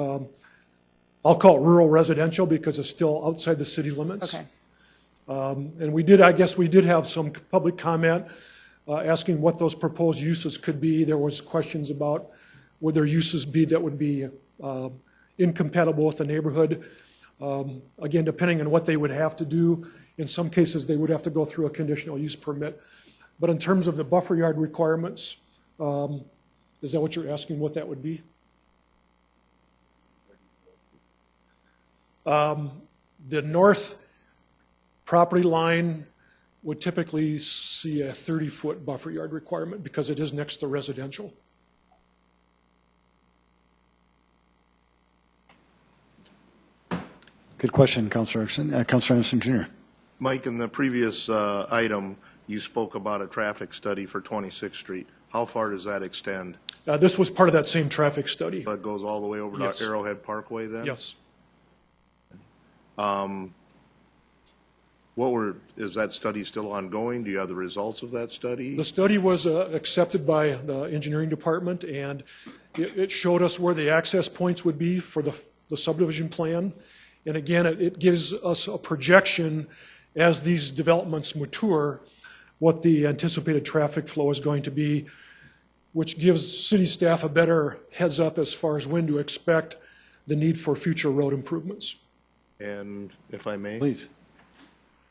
I'll call it rural residential because it's still outside the city limits. Okay. And I guess we did have some public comment asking what those proposed uses could be. There was questions about would there uses be that would be incompatible with the neighborhood. Again, depending on what they would have to do, in some cases they would have to go through a conditional use permit. But in terms of the buffer yard requirements, is that what you're asking, what that would be? The north property line would typically see a 30-foot buffer yard requirement because it is next to residential. Good question, Councilor Erickson. Councilor Anderson, Jr. Mike, in the previous item, you spoke about a traffic study for 26th Street. How far does that extend? This was part of that same traffic study. That goes all the way over Yes. to Arrowhead Parkway then? Yes. Is that study still ongoing? Do you have the results of that study? The study was accepted by the engineering department, and it showed us where the access points would be for the subdivision plan. And again, it gives us a projection as these developments mature, what the anticipated traffic flow is going to be, which gives city staff a better heads up as far as when to expect the need for future road improvements. And if I may? Please.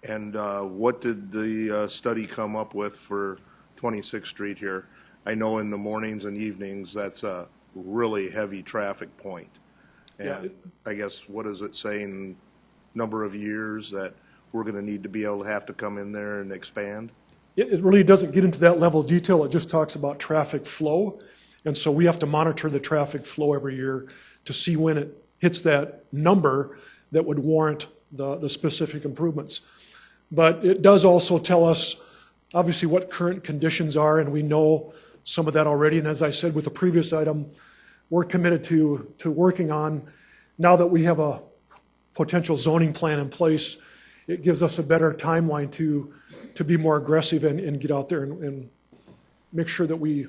And what did the study come up with for 26th Street here? I know in the mornings and evenings, that's a really heavy traffic point. And Yeah. I guess, what does it say in number of years that we're going to need to be able to have to come in there and expand? It really doesn't get into that level of detail. It just talks about traffic flow. And so we have to monitor the traffic flow every year to see when it hits that number that would warrant the specific improvements. But it does also tell us, obviously, what current conditions are, and we know some of that already. And as I said with the previous item, we're committed to working on, now that we have a potential zoning plan in place, it gives us a better timeline to be more aggressive and get out there and make sure that we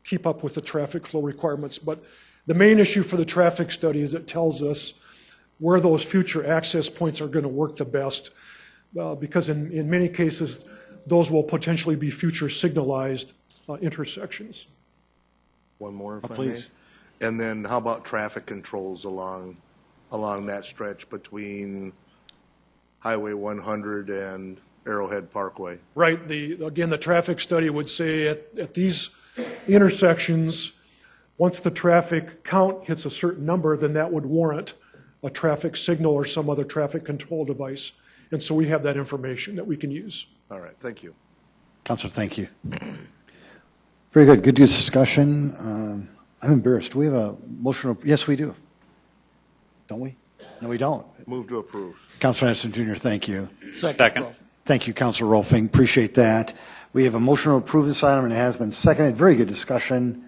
keep up with the traffic flow requirements. But the main issue for the traffic study is it tells us where those future access points are going to work the best, because in many cases, those will potentially be future signalized intersections. One more, if I Please. And then how about traffic controls along that stretch between Highway 100 and Arrowhead Parkway? Right. Again, the traffic study would say at these intersections, once the traffic count hits a certain number, then that would warrant a traffic signal or some other traffic control device. And so we have that information that we can use. All right, thank you. Councilor, thank you. Very good. Good discussion. I'm embarrassed. Do we have a motion? Yes, we do. Don't we? No, we don't. Move to approve. Councilor Anderson Jr., thank you. Second. Thank you, Councilor Rolfing. Appreciate that. We have a motion to approve this item, and it has been seconded. Very good discussion.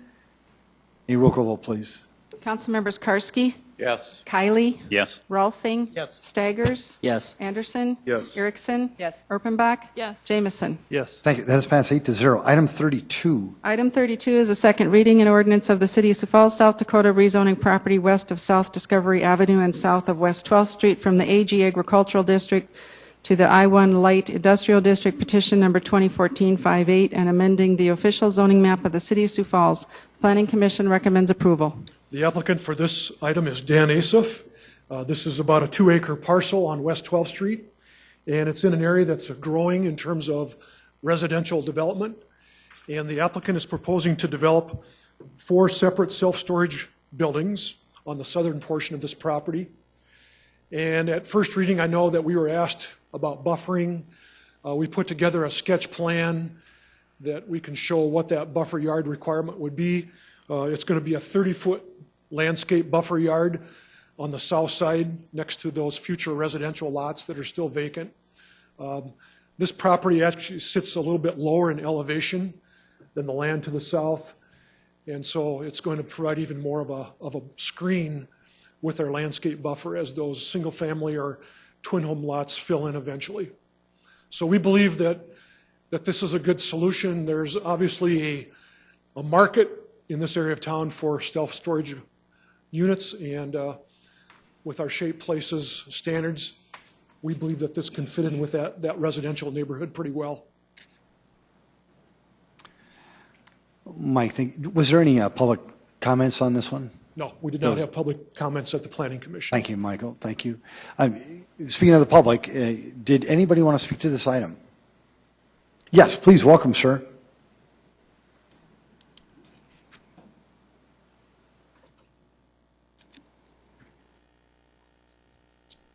A roll call vote, please. Councilmembers Karski, Yes. Kylie, Yes. Rolfing, Yes. Staggers, Yes. Anderson, Yes. Erickson, Yes. Erpenbach, Yes. Jameson. Yes. Thank you. That has passed 8-0. Item 32. Item 32 is a second reading and ordinance of the City of Sioux Falls, South Dakota, rezoning property west of South Discovery Avenue and south of West 12th Street from the AG Agricultural District to the I-1 Light Industrial District, petition number 2014-58, and amending the official zoning map of the City of Sioux Falls. Planning Commission recommends approval. The applicant for this item is Dan Asif. This is about a 2-acre parcel on West 12th Street, and it's in an area that's growing in terms of residential development. And the applicant is proposing to develop 4 separate self-storage buildings on the southern portion of this property. And at first reading, I know that we were asked about buffering. We put together a sketch plan that we can show what that buffer yard requirement would be. It's going to be a 30-foot landscape buffer yard on the south side next to those future residential lots that are still vacant. This property actually sits a little bit lower in elevation than the land to the south, and so it's going to provide even more of a screen with our landscape buffer as those single-family or twin-home lots fill in eventually. So we believe that this is a good solution. There's obviously a market in this area of town for self-storage units, and with our Shape Places standards, we believe that this can fit in with that residential neighborhood pretty well. Mike, was there any public comments on this one? No, we did not have public comments at the Planning Commission. Thank you, Michael. Thank you. Speaking of the public, did anybody want to speak to this item? Yes, please, welcome, sir.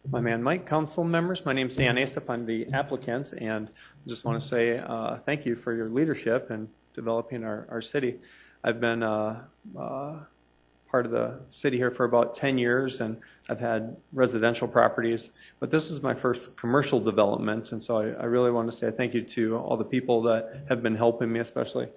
My man Mike, council members, my name's Dan Asif. I'm the applicant, and I just want to say thank you for your leadership in developing our city. I've been part of the city here for about 10 years, and I've had residential properties, but this is my first commercial development, and so I really want to say thank you to all the people that have been helping me, especially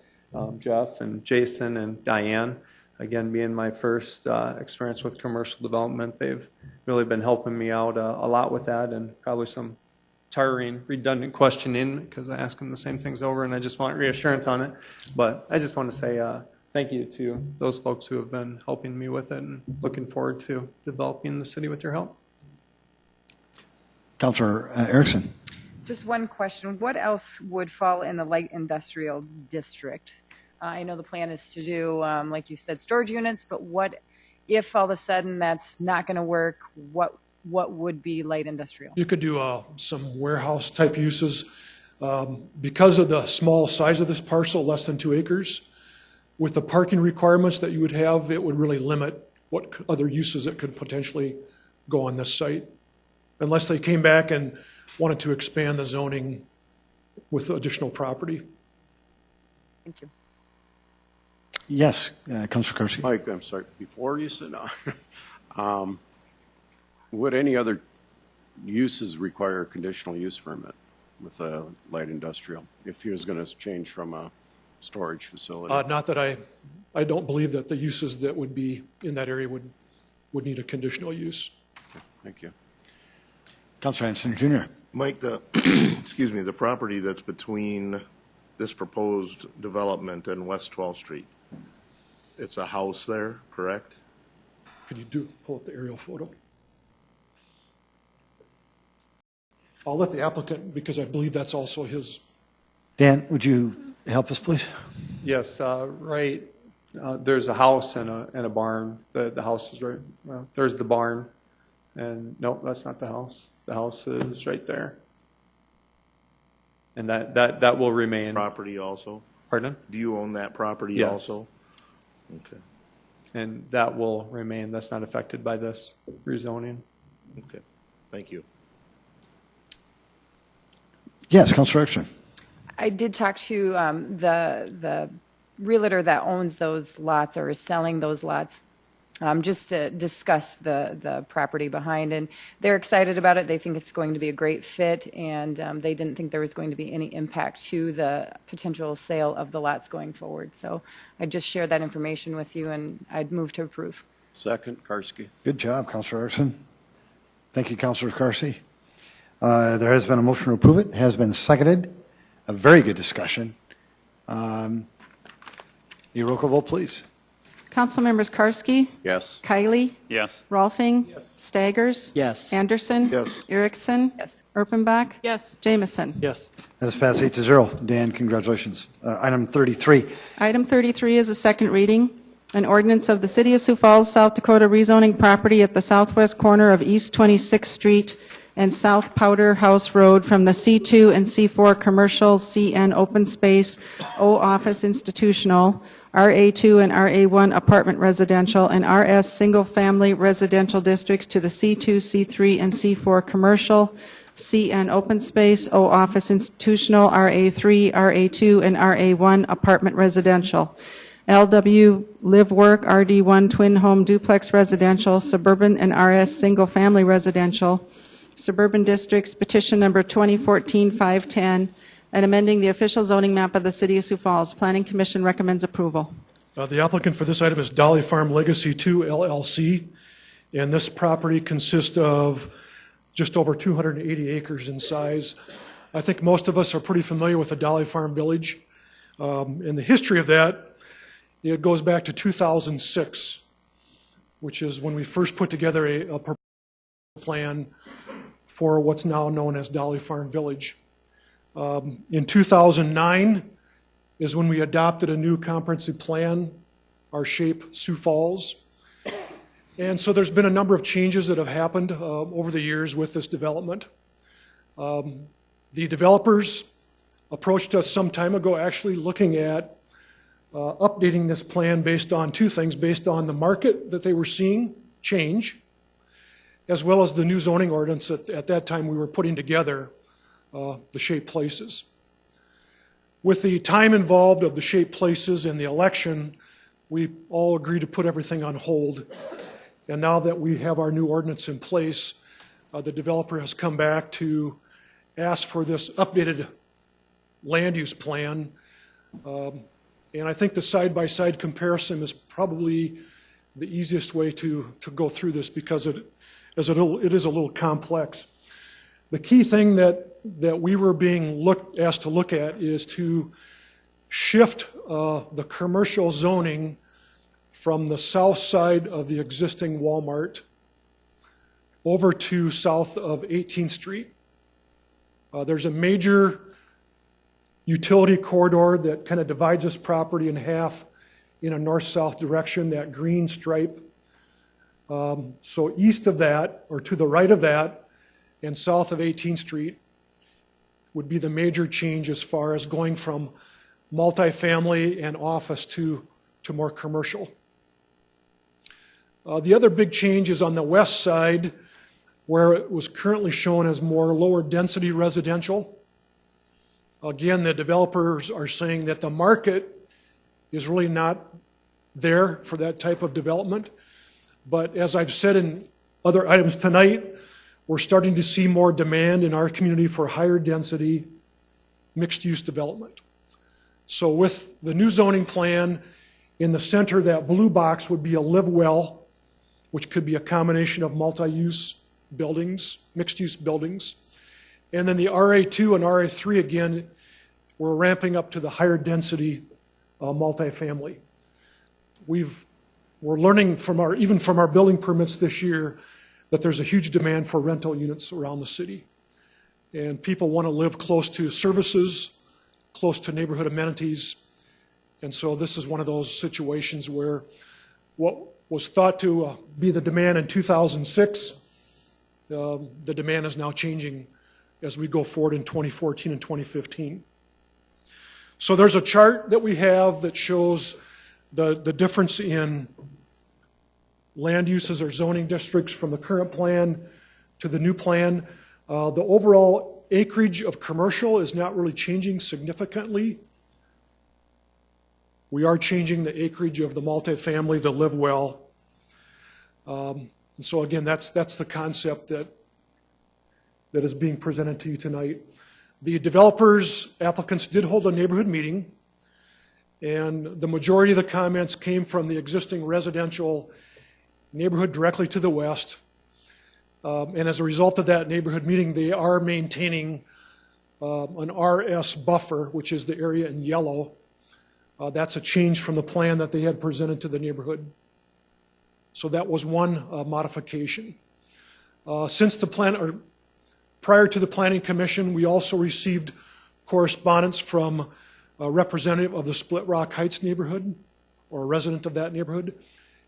Jeff and Jason and Diane. Again, being my first experience with commercial development, they've really been helping me out a lot with that, and probably some tiring, redundant questioning because I ask them the same things over and I just want reassurance on it. But I just want to say thank you to those folks who have been helping me with it, and looking forward to developing the city with your help. Councilor Erickson. Just one question. What else would fall in the light industrial district? I know the plan is to do, like you said, storage units, but what if all of a sudden that's not going to work? What would be light industrial? You could do some warehouse type uses. Because of the small size of this parcel, less than 2 acres, with the parking requirements that you would have, it would really limit what other uses it could potentially go on this site, unless they came back and wanted to expand the zoning with additional property. Thank you. Yes, Councilor Kersey. Mike, I'm sorry, before you sit down, would any other uses require a conditional use permit with a light industrial if he was going to change from a storage facility? Not that I don't believe that the uses that would be in that area would need a conditional use. Okay, thank you. Councilor Anderson Jr. Mike, excuse me, the property that's between this proposed development and West 12th Street, it's a house there, correct? Could you pull up the aerial photo? I'll let the applicant, because I believe that's also his. Dan, would you help us, please? Yes, right there's a house and a barn. The house is right, well, there's the barn. And no, that's not the house. The house is right there. And that will remain. Property also? Pardon? Do you own that property Yes. also? Okay. And that will remain. That's not affected by this rezoning. Okay. Thank you. Yes, Councilor Ekstrom. I did talk to the realtor that owns those lots or is selling those lots, just to discuss the property behind, and they're excited about it. They think it's going to be a great fit, and they didn't think there was going to be any impact to the potential sale of the lots going forward. So I just shared that information with you, and I'd move to approve. Second, Karski. Good job, Councilor Erickson. Thank you, Councilor Karski. There has been a motion to approve it. It has been seconded. A very good discussion. Your roll call vote, please. Council members Karski. Yes. Kiley. Yes. Rolfing. Yes. Staggers. Yes. Anderson. Yes. Erickson. Yes. Erpenbach. Yes. Jameson. Yes. That is passed 8-0. Dan, congratulations. Item 33. Item 33 is a second reading. An ordinance of the City of Sioux Falls, South Dakota rezoning property at the southwest corner of East 26th Street and South Powder House Road from the C2 and C4 commercial, CN open space, O office institutional, RA2 and RA1 apartment residential, and RS single-family residential districts to the C2, C3, and C4 commercial, CN open space, O office institutional, RA3, RA2, and RA1 apartment residential. LW Live Work RD1 Twin Home Duplex Residential, Suburban and RS Single Family Residential, Suburban Districts, petition number 2014-510, and amending the official zoning map of the City of Sioux Falls. Planning Commission recommends approval. The applicant for this item is Dolly Farm Legacy 2 LLC, and this property consists of just over 280 acres in size. I think most of us are pretty familiar with the Dolly Farm Village. And the history of that, it goes back to 2006, which is when we first put together a plan for what's now known as Dolly Farm Village. In 2009 is when we adopted a new comprehensive plan, our shape Sioux Falls. And so there's been a number of changes that have happened over the years with this development. The developers approached us some time ago actually looking at updating this plan based on two things, based on the market that they were seeing change, as well as the new zoning ordinance at that time we were putting together, the shape places. With the time involved of the shape places and the election, we all agreed to put everything on hold. And now that we have our new ordinance in place, the developer has come back to ask for this updated land use plan. And I think the side-by-side comparison is probably the easiest way to go through this because it is a little complex. The key thing that we were being asked to look at is to shift the commercial zoning from the south side of the existing Walmart over to south of 18th Street. There's a major utility corridor that kind of divides this property in half in a north-south direction, that green stripe. So east of that, or to the right of that, and south of 18th Street would be the major change as far as going from multifamily and office to more commercial. The other big change is on the west side, where it was currently shown as more lower density residential. Again, the developers are saying that the market is really not there for that type of development. But as I've said in other items tonight, we're starting to see more demand in our community for higher density mixed-use development. So with the new zoning plan, in the center, that blue box would be a live well, which could be a combination of multi-use buildings, mixed-use buildings. And then the RA2 and RA3, again, we're ramping up to the higher density multifamily. We're learning even from our building permits this year that there's a huge demand for rental units around the city. And people want to live close to services, close to neighborhood amenities, And so this is one of those situations where what was thought to be the demand in 2006, the demand is now changing as we go forward in 2014 and 2015. So there's a chart that we have that shows the difference in land uses or zoning districts from the current plan to the new plan. The overall acreage of commercial is not really changing significantly. We are changing the acreage of the multifamily, the live well. And so again, that's the concept that is being presented to you tonight. The developers, applicants did hold a neighborhood meeting, and the majority of the comments came from the existing residential neighborhood directly to the west. And as a result of that neighborhood meeting, they are maintaining an RS buffer, which is the area in yellow. That's a change from the plan that they had presented to the neighborhood. So that was one modification. Since the plan, or prior to the Planning Commission, we also received correspondence from a representative of the Split Rock Heights neighborhood, or a resident of that neighborhood.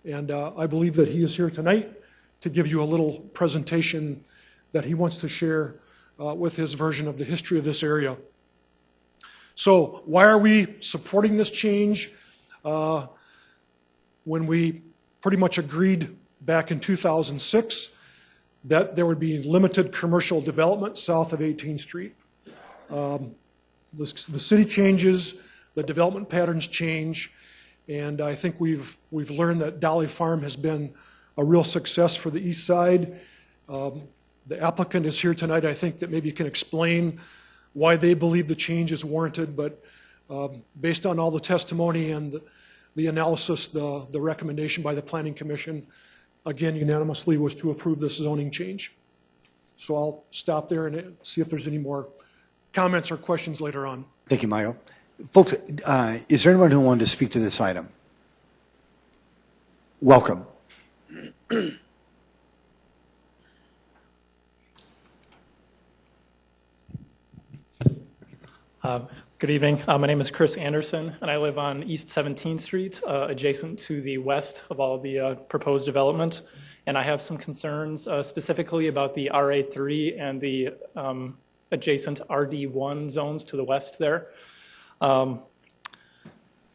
And I believe that he is here tonight to give you a little presentation that he wants to share with his version of the history of this area. So why are we supporting this change? When we pretty much agreed back in 2006 that there would be limited commercial development south of 18th Street. The city changes, the development patterns change, and I think we've learned that Dolly Farm has been a real success for the east side. The applicant is here tonight. I think that maybe can explain why they believe the change is warranted, but based on all the testimony and the analysis, the recommendation by the Planning Commission, again, unanimously was to approve this zoning change. So I'll stop there and see if there's any more comments or questions later on. Thank you, Mayo. Folks, is there anyone who wanted to speak to this item? Welcome. Good evening. My name is Chris Anderson, and I live on East 17th Street, adjacent to the west of all of the proposed development. And I have some concerns specifically about the RA3 and the adjacent RD1 zones to the west there.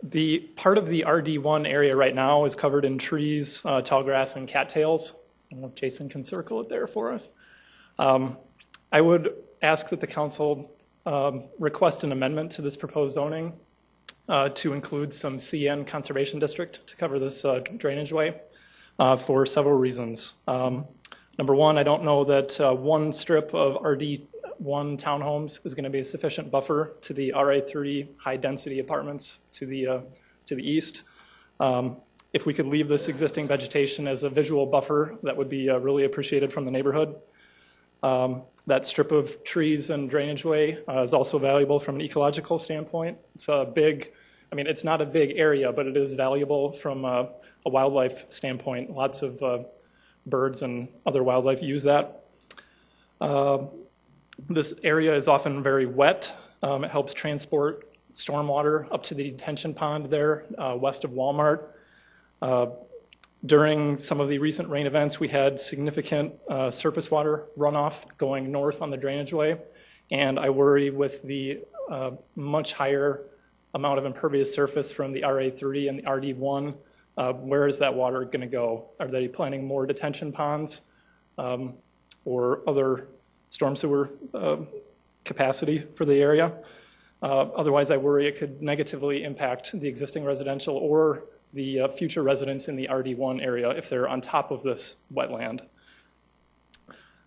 The part of the RD1 area right now is covered in trees, tall grass, and cattails. I don't know if Jason can circle it there for us. I would ask that the council request an amendment to this proposed zoning to include some CN conservation district to cover this drainage way for several reasons. Number one, I don't know that one strip of RD1 townhomes is going to be a sufficient buffer to the RA3 high-density apartments to the east. If we could leave this existing vegetation as a visual buffer, that would be really appreciated from the neighborhood. That strip of trees and drainage way is also valuable from an ecological standpoint. It's a big, I mean, it's not a big area, but it is valuable from a wildlife standpoint. Lots of birds and other wildlife use that. This area is often very wet. It helps transport stormwater up to the detention pond there west of Walmart. During some of the recent rain events, we had significant surface water runoff going north on the drainage way, and I worry with the much higher amount of impervious surface from the RA3 and the RD1, where is that water going to go? Are they planning more detention ponds or other storm sewer capacity for the area? Otherwise, I worry it could negatively impact the existing residential or the future residents in the RD1 area if they're on top of this wetland.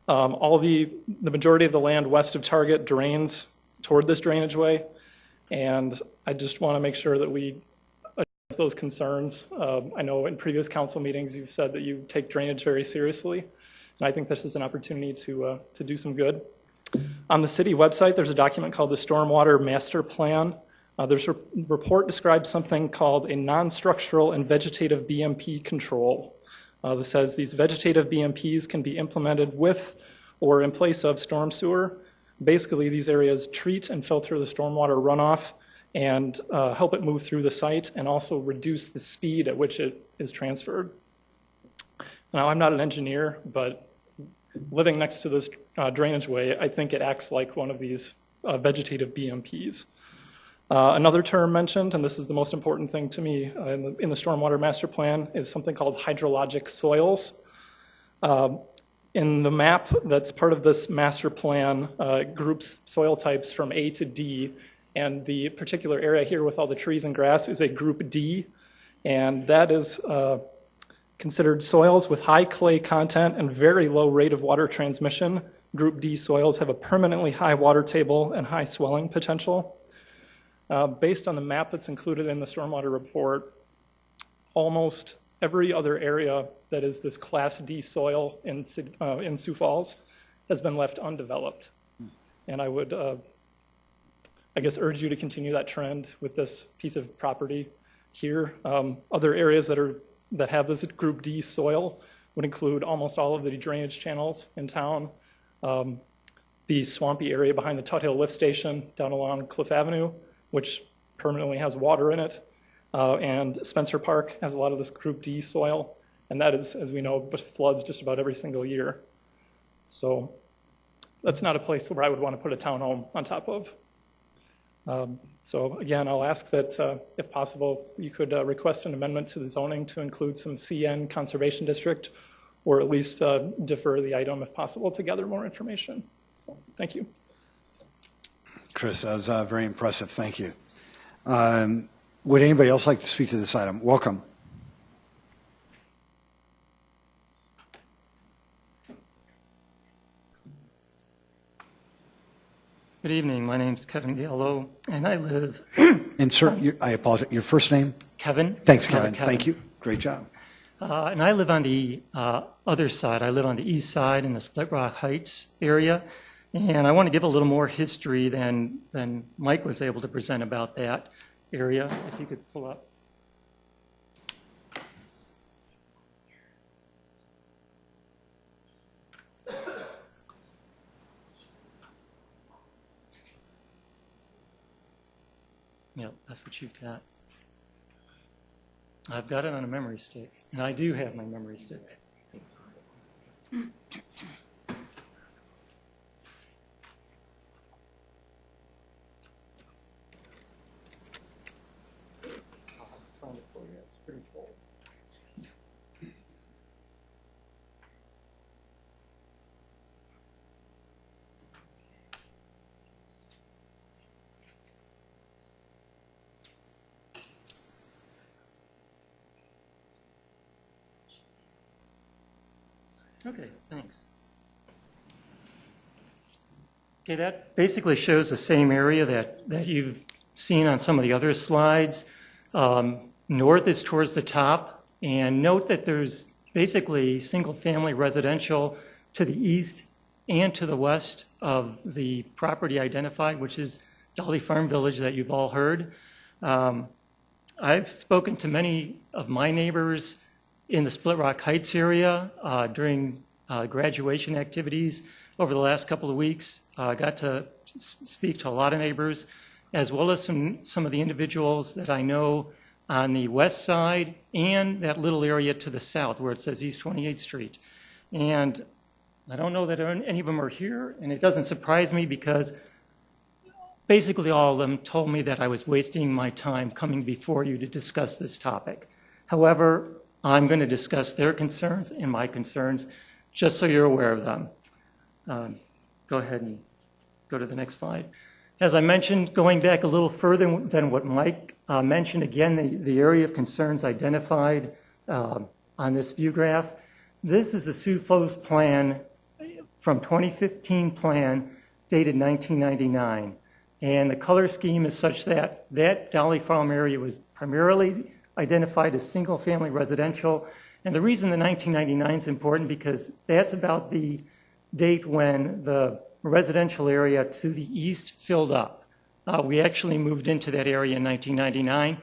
The majority of the land west of Target drains toward this drainage way, and I just want to make sure that we address those concerns. I know in previous council meetings you've said that you take drainage very seriously, and I think this is an opportunity to do some good. On the city website, there's a document called the Stormwater Master Plan. There's a report describes something called a non-structural and vegetative BMP control. That says these vegetative BMPs can be implemented with or in place of storm sewer. Basically, these areas treat and filter the stormwater runoff and help it move through the site and also reduce the speed at which it is transferred. Now, I'm not an engineer, but living next to this drainage way, I think it acts like one of these vegetative BMPs. Another term mentioned, and this is the most important thing to me in the Stormwater Master Plan, is something called hydrologic soils. In the map that's part of this master plan, groups soil types from A to D, and the particular area here with all the trees and grass is a group D, and that is considered soils with high clay content and very low rate of water transmission. Group D soils have a permanently high water table and high swelling potential. Based on the map that's included in the stormwater report, almost every other area that is this Class D soil in Sioux Falls has been left undeveloped. And I would, I guess, urge you to continue that trend with this piece of property here. Other areas that have this Group D soil would include almost all of the drainage channels in town, the swampy area behind the Tut Hill Lift Station down along Cliff Avenue, which permanently has water in it, and Spencer Park has a lot of this Group D soil, and that is, as we know, floods just about every single year. So that's not a place where I would want to put a townhome on top of. So again, I'll ask that, if possible, you could request an amendment to the zoning to include some CN Conservation District, or at least defer the item if possible to gather more information. So, thank you. Chris, that was very impressive. Thank you. Would anybody else like to speak to this item? Welcome. Good evening. My name's Kevin Gallo, and I live... And sir, I apologize, your first name? Kevin. Thanks, Kevin. Thank you. Great job. And I live on the other side. I live on the east side in the Split Rock Heights area. And I want to give a little more history than Mike was able to present about that area. If you could pull up. Yep, that's what you've got. I've got it on a memory stick, and I do have my memory stick. It's pretty full. Okay, thanks. Okay, that basically shows the same area that you've seen on some of the other slides. North is towards the top, and note that there's basically single-family residential to the east and to the west of the property identified, which is Dolly Farm Village that you've all heard. I've spoken to many of my neighbors in the Split Rock Heights area during graduation activities over the last couple of weeks. I got to speak to a lot of neighbors, as well as some of the individuals that I know on the west side and that little area to the south where it says East 28th Street. And I don't know that any of them are here, and it doesn't surprise me because basically all of them told me that I was wasting my time coming before you to discuss this topic. However, I'm going to discuss their concerns and my concerns just so you're aware of them. Go ahead and go to the next slide. As I mentioned, going back a little further than what Mike mentioned, again, the area of concerns identified on this view graph. This is a Sioux Falls plan from 2015 plan dated 1999. And the color scheme is such that that Dolly Farm area was primarily identified as single-family residential. And the reason the 1999 is important because that's about the date when the residential area to the east filled up. We actually moved into that area in 1999.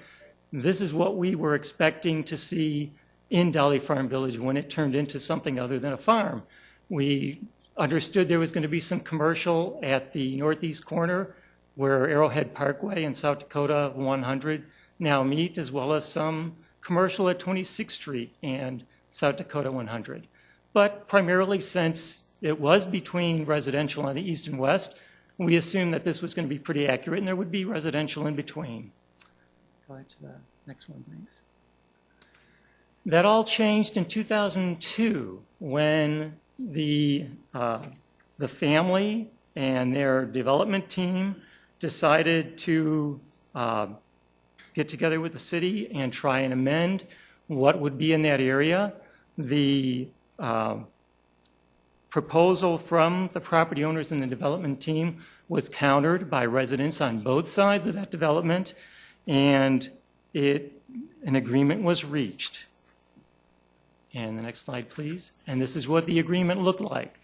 This is what we were expecting to see in Dolly Farm Village when it turned into something other than a farm. We understood there was going to be some commercial at the northeast corner where Arrowhead Parkway and South Dakota 100 now meet, as well as some commercial at 26th Street and South Dakota 100. But primarily, since it was between residential on the east and west, we assumed that this was going to be pretty accurate and there would be residential in between. Go ahead to the next one, thanks. That all changed in 2002 when the family and their development team decided to get together with the city and try and amend what would be in that area. The proposal from the property owners and the development team was countered by residents on both sides of that development, and an agreement was reached. And the next slide, please. And this is what the agreement looked like.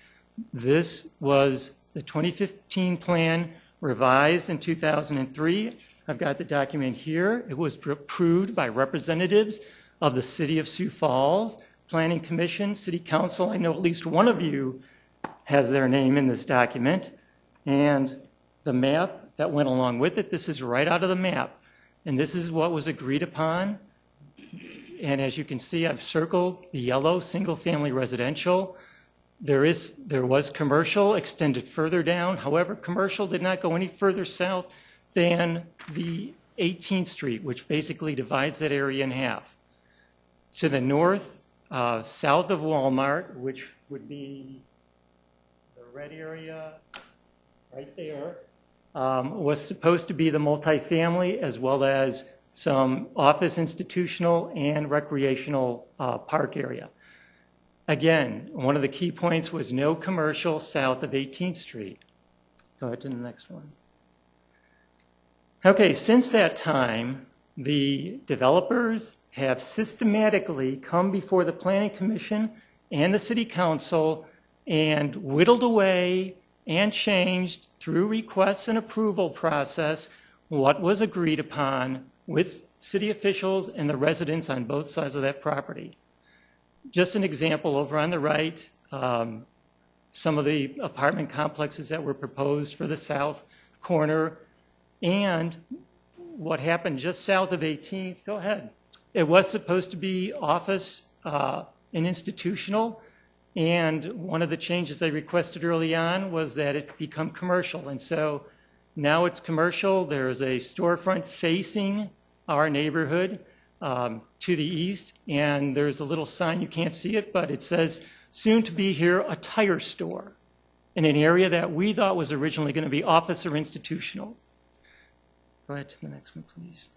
This was the 2015 plan revised in 2003. I've got the document here. It was approved by representatives of the City of Sioux Falls, Planning Commission, City Council. I know at least one of you has their name in this document. And the map that went along with it, this is right out of the map. And this is what was agreed upon. And as you can see, I've circled the yellow single-family residential. There was commercial extended further down. However, commercial did not go any further south than the 18th Street, which basically divides that area in half. To the north, south of Walmart, which would be the red area right there, was supposed to be the multifamily, as well as some office, institutional, and recreational park area. Again, one of the key points was no commercial south of 18th Street. Go ahead to the next one. Okay, since that time, the developers have systematically come before the Planning Commission and the City Council and whittled away and changed through requests and approval process what was agreed upon with city officials and the residents on both sides of that property. Just an example, over on the right, some of the apartment complexes that were proposed for the south corner, and what happened just south of 18th, go ahead. It was supposed to be office and institutional, and one of the changes I requested early on was that it become commercial. And so now it's commercial. There's a storefront facing our neighborhood to the east, and there's a little sign, you can't see it, but it says, soon to be here, a tire store, in an area that we thought was originally going to be office or institutional. Go ahead to the next one, please.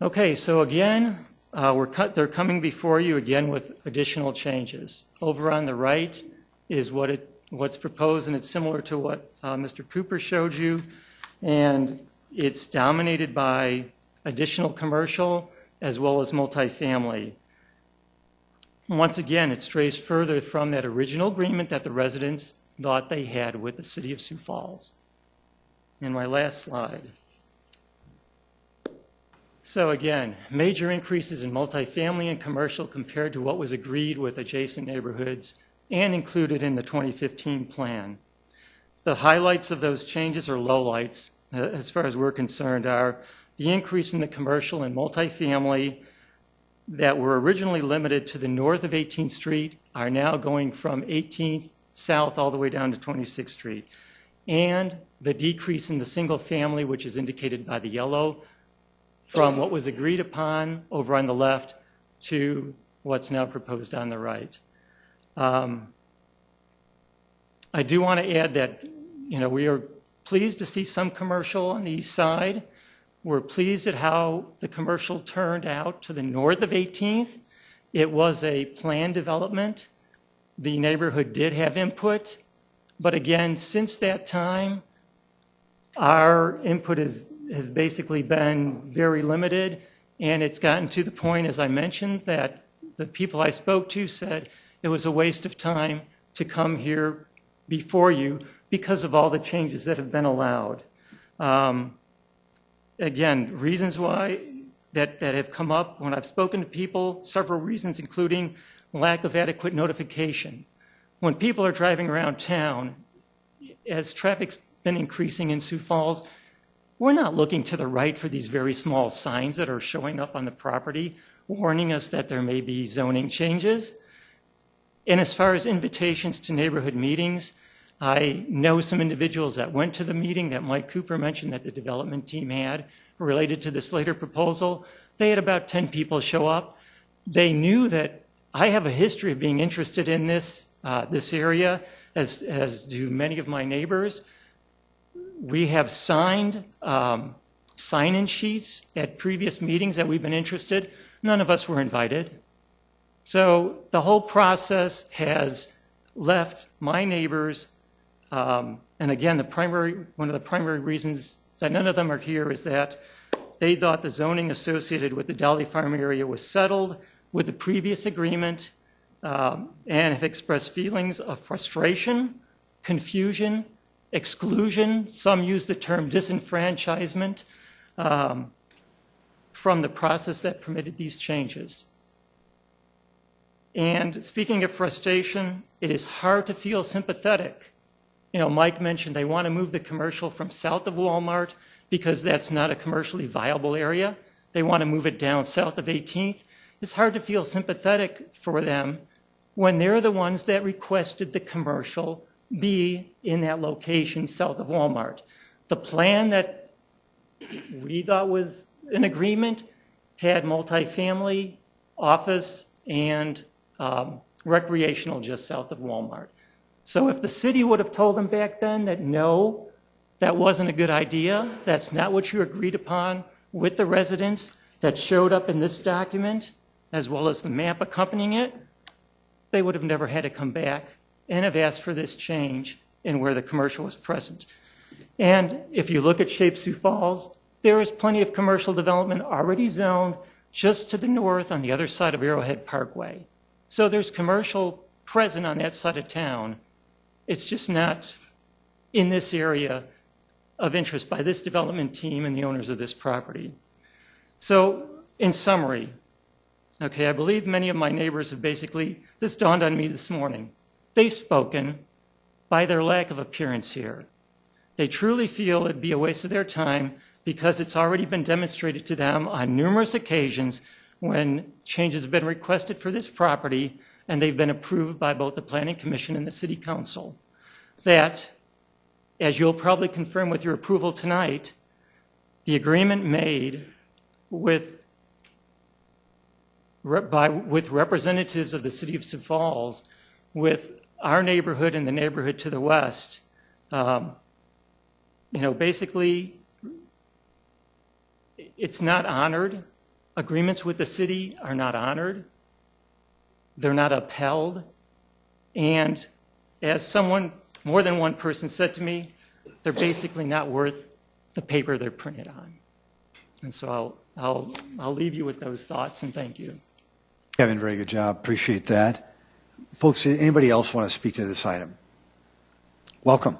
Okay, so again, they're coming before you again with additional changes. Over on the right is what's proposed, and it's similar to what Mr. Cooper showed you, and it's dominated by additional commercial as well as multifamily. Once again, it strays further from that original agreement that the residents thought they had with the City of Sioux Falls. And my last slide. So again, major increases in multifamily and commercial compared to what was agreed with adjacent neighborhoods and included in the 2015 plan. The highlights of those changes, or lowlights, as far as we're concerned, are the increase in the commercial and multifamily that were originally limited to the north of 18th Street are now going from 18th south all the way down to 26th Street. And the decrease in the single family, which is indicated by the yellow, from what was agreed upon over on the left to what's now proposed on the right. I do want to add that, we are pleased to see some commercial on the east side. We're pleased at how the commercial turned out to the north of 18th. It was a planned development. The neighborhood did have input, but again, since that time, our input has basically been very limited, and it's gotten to the point, as I mentioned, that the people I spoke to said it was a waste of time to come here before you because of all the changes that have been allowed. Again, reasons why that have come up when I've spoken to people, several reasons, including lack of adequate notification. When people are driving around town, as traffic been increasing in Sioux Falls. We're not looking to the right for these very small signs that are showing up on the property, warning us that there may be zoning changes. And as far as invitations to neighborhood meetings, I know some individuals that went to the meeting that Mike Cooper mentioned that the development team had related to this later proposal. They had about 10 people show up. They knew that I have a history of being interested in this area, as do many of my neighbors. We have signed sign-in sheets at previous meetings that we've been interested. None of us were invited. So the whole process has left my neighbors, and again, one of the primary reasons that none of them are here is that they thought the zoning associated with the Dolly Farm area was settled with the previous agreement, and have expressed feelings of frustration, confusion, exclusion. Some use the term disenfranchisement from the process that permitted these changes. And speaking of frustration, it is hard to feel sympathetic. You know, Mike mentioned they want to move the commercial from south of Walmart because that's not a commercially viable area. They want to move it down south of 18th. It's hard to feel sympathetic for them when they're the ones that requested the commercial be in that location south of Walmart. The plan that we thought was an agreement had multifamily, office, and recreational just south of Walmart. So if the city would have told them back then that no, that wasn't a good idea, that's not what you agreed upon with the residents that showed up in this document, as well as the map accompanying it, they would have never had to come back and have asked for this change in where the commercial was present. And if you look at Shape Sioux Falls, there is plenty of commercial development already zoned just to the north on the other side of Arrowhead Parkway. So there's commercial present on that side of town. It's just not in this area of interest by this development team and the owners of this property. So in summary, okay, I believe many of my neighbors have basically, this dawned on me this morning, they've spoken by their lack of appearance here. They truly feel it'd be a waste of their time because it's already been demonstrated to them on numerous occasions when changes have been requested for this property and they've been approved by both the Planning Commission and the City Council, that, as you'll probably confirm with your approval tonight, the agreement made with representatives of the City of Sioux Falls, with our neighborhood and the neighborhood to the west, basically, it's not honored. Agreements with the city are not honored. They're not upheld. And as more than one person said to me, they're basically not worth the paper they're printed on. And so I'll leave you with those thoughts, and thank you. Kevin, very good job. Appreciate that. Folks, anybody else want to speak to this item? Welcome.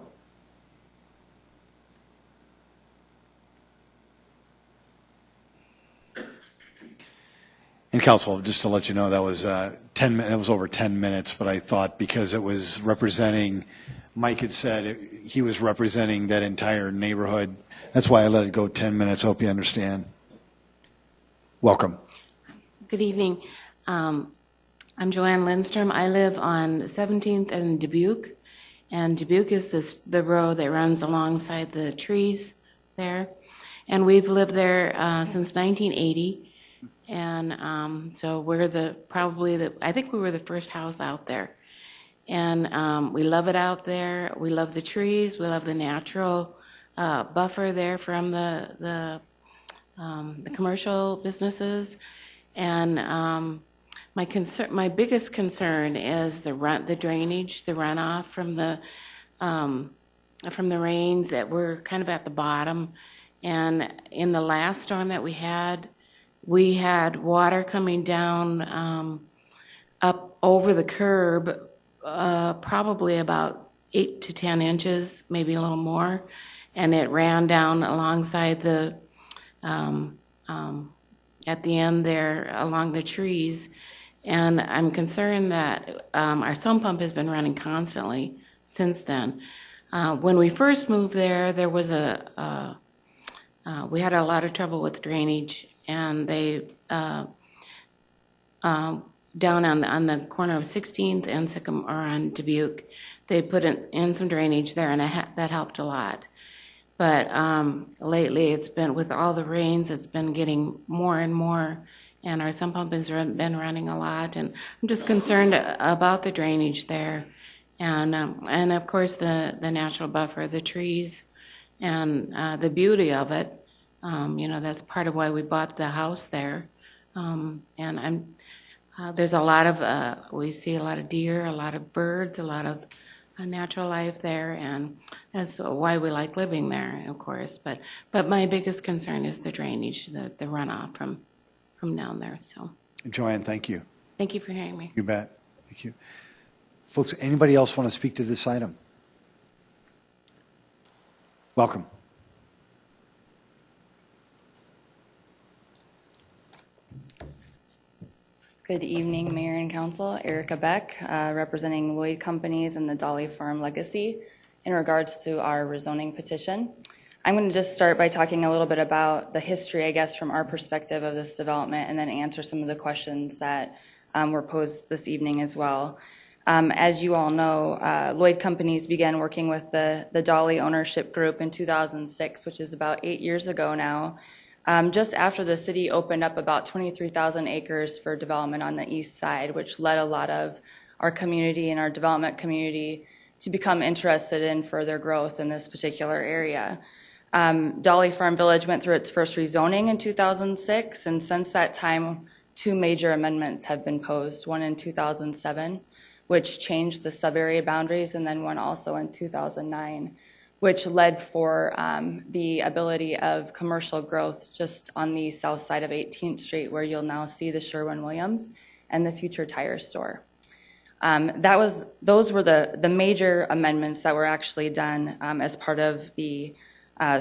And Council, just to let you know, that was 10 minutes. It was over 10 minutes, but I thought because it was representing, Mike had said he was representing that entire neighborhood. That's why I let it go 10 minutes. Hope you understand. Welcome. Good evening. I'm Joanne Lindstrom. I live on 17th and Dubuque, and Dubuque is the road that runs alongside the trees there, and we've lived there since 1980. And so we're I think we were the first house out there. And we love it out there. We love the trees. We love the natural buffer there from the commercial businesses. And my biggest concern is the drainage, the runoff from the rains that were kind of at the bottom. And in the last storm that we had water coming down up over the curb, probably about 8 to 10 inches, maybe a little more, and it ran down alongside at the end there along the trees. And I'm concerned that our sump pump has been running constantly since then. When we first moved there, there was we had a lot of trouble with drainage, and they down on the corner of 16th and Sycamore, or on Dubuque, they put in some drainage there, and that helped a lot. But lately, it's been, with all the rains, it's been getting more and more, and our sump pump has been running a lot, and I'm just concerned about the drainage there, and of course the natural buffer, the trees, and the beauty of it. That's part of why we bought the house there, and there's a lot of we see a lot of deer, a lot of birds, a lot of natural life there, and that's why we like living there, of course. But my biggest concern is the drainage, the runoff from down there. So, Joanne, thank you. Thank you for hearing me. You bet. Thank you. Folks, anybody else want to speak to this item? Welcome. Good evening, Mayor and Council. Erica Beck, representing Lloyd Companies and the Dolly Farm Legacy in regards to our rezoning petition. I'm going to just start by talking a little bit about the history, I guess, from our perspective of this development, and then answer some of the questions that were posed this evening as well. As you all know, Lloyd Companies began working with the Dolly ownership group in 2006, which is about 8 years ago now. Just after the city opened up about 23,000 acres for development on the east side, which led a lot of our community and our development community to become interested in further growth in this particular area. Dolly Farm Village went through its first rezoning in 2006, and since that time, 2 major amendments have been posed, one in 2007, which changed the sub-area boundaries, and then one also in 2009. Which led for the ability of commercial growth just on the south side of 18th Street, where you'll now see the Sherwin-Williams and the future tire store. Those were the major amendments that were actually done as part of the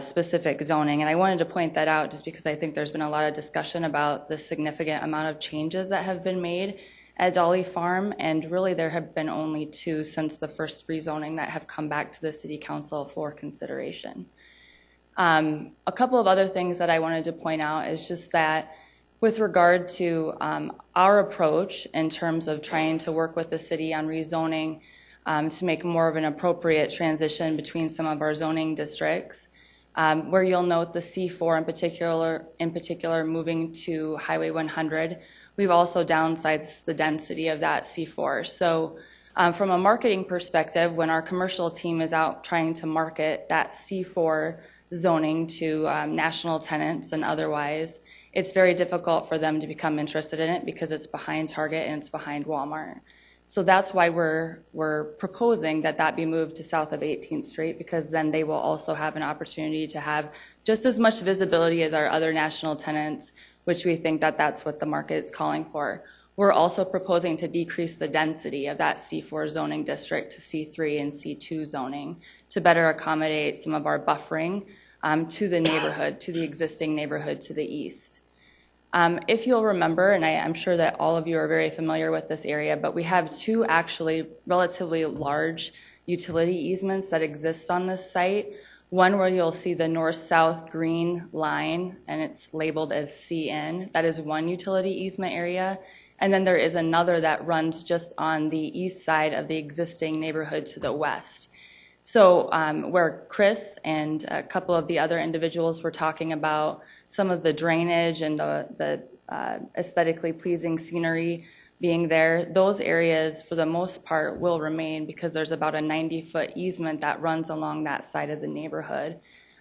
specific zoning. And I wanted to point that out just because I think there's been a lot of discussion about the significant amount of changes that have been made at Dolly Farm, and really there have been only 2 since the first rezoning that have come back to the City Council for consideration. A couple of other things that I wanted to point out is just that with regard to our approach in terms of trying to work with the city on rezoning to make more of an appropriate transition between some of our zoning districts, where you'll note the C4 in particular moving to Highway 100. We've also downsized the density of that C4. So from a marketing perspective, when our commercial team is out trying to market that C4 zoning to national tenants and otherwise, it's very difficult for them to become interested in it because it's behind Target and it's behind Walmart. So that's why we're proposing that be moved to south of 18th Street, because then they will also have an opportunity to have just as much visibility as our other national tenants, which we think that's what the market is calling for. We're also proposing to decrease the density of that C4 zoning district to C3 and C2 zoning to better accommodate some of our buffering to the neighborhood, to the existing neighborhood to the east. If you'll remember, and I'm sure that all of you are very familiar with this area, but we have 2 actually relatively large utility easements that exist on this site. One where you'll see the north-south green line, and it's labeled as CN. That is one utility easement area. And then there is another that runs just on the east side of the existing neighborhood to the west. So where Chris and a couple of the other individuals were talking about some of the drainage and the aesthetically pleasing scenery being there, those areas for the most part will remain because there's about a 90-foot easement that runs along that side of the neighborhood.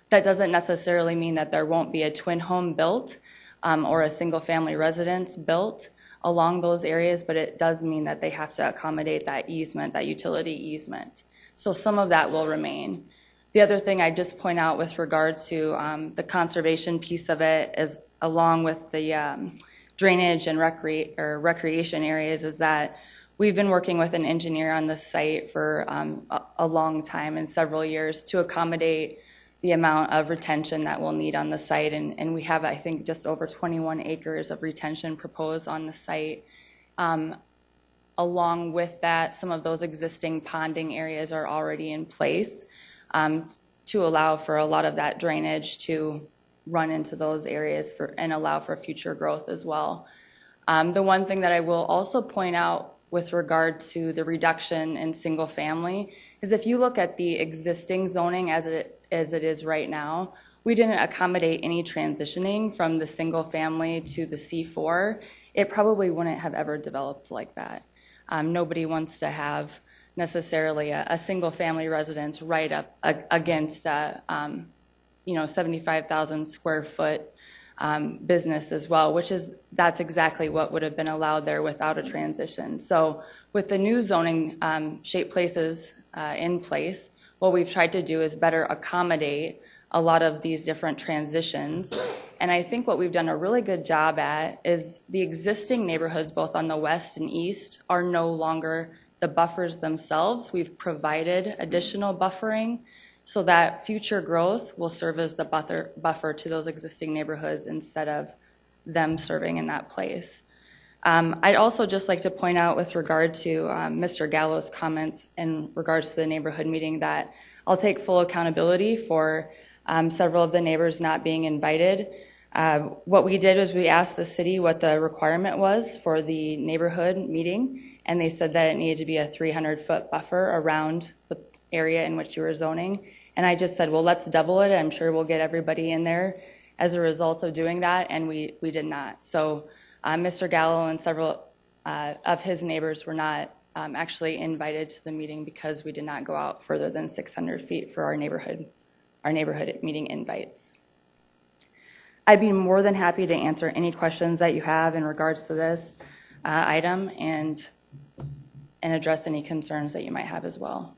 That doesn't necessarily mean that there won't be a twin home built or a single family residence built along those areas, but it does mean that they have to accommodate that easement, that utility easement. So some of that will remain. The other thing I'd just point out with regard to the conservation piece of it is along with the drainage and recreation areas is that we've been working with an engineer on this site for a long time and several years to accommodate the amount of retention that we'll need on the site. And we have, I think, just over 21 acres of retention proposed on the site. Along with that, some of those existing ponding areas are already in place. to allow for a lot of that drainage to run into those areas and allow for future growth as well. The one thing that I will also point out with regard to the reduction in single family is if you look at the existing zoning as it is right now, we didn't accommodate any transitioning from the single family to the C4. It probably wouldn't have ever developed like that. Nobody wants to have necessarily a single family residence right up against a 75,000 square foot business as well, that's exactly what would have been allowed there without a transition. So with the new zoning shaped places in place, what we've tried to do is better accommodate a lot of these different transitions. And I think what we've done a really good job at is the existing neighborhoods, both on the west and east, are no longer the buffers themselves. We've provided additional buffering so that future growth will serve as the buffer to those existing neighborhoods instead of them serving in that place. I'd also just like to point out with regard to Mr. Gallo's comments in regards to the neighborhood meeting that I'll take full accountability for several of the neighbors not being invited. What we did was we asked the city what the requirement was for the neighborhood meeting, and they said that it needed to be a 300-foot buffer around the area in which you were zoning. And I just said, well, let's double it. I'm sure we'll get everybody in there as a result of doing that, and we did not. So Mr. Gallo and several of his neighbors were not actually invited to the meeting because we did not go out further than 600 feet for our neighborhood meeting invites. I'd be more than happy to answer any questions that you have in regards to this item and address any concerns that you might have as well.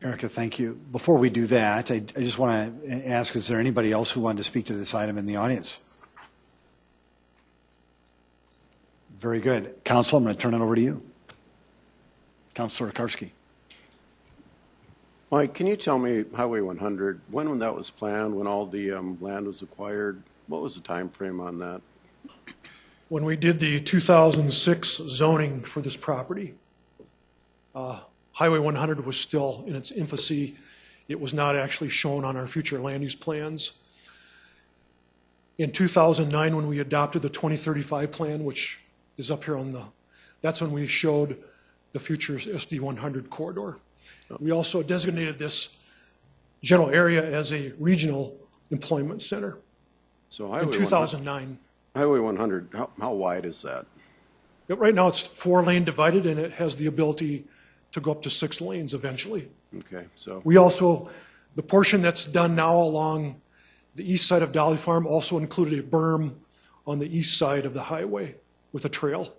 Erica, thank you. Before we do that, I just want to ask, is there anybody else who wanted to speak to this item in the audience? Very good. Council, I'm going to turn it over to you. Councilor Karski. Mike, can you tell me Highway 100, when that was planned, when all the land was acquired? What was the time frame on that? When we did the 2006 zoning for this property, Highway 100 was still in its infancy. It was not actually shown on our future land use plans. In 2009, when we adopted the 2035 plan, which is up here that's when we showed the future SD 100 corridor. We also designated this general area as a regional employment center. So in 2009. Highway 100, how wide is that? Right now it's 4-lane divided, and it has the ability to go up to 6 lanes eventually. Okay, so. We also, the portion that's done now along the east side of Dolly Farm also included a berm on the east side of the highway with a trail.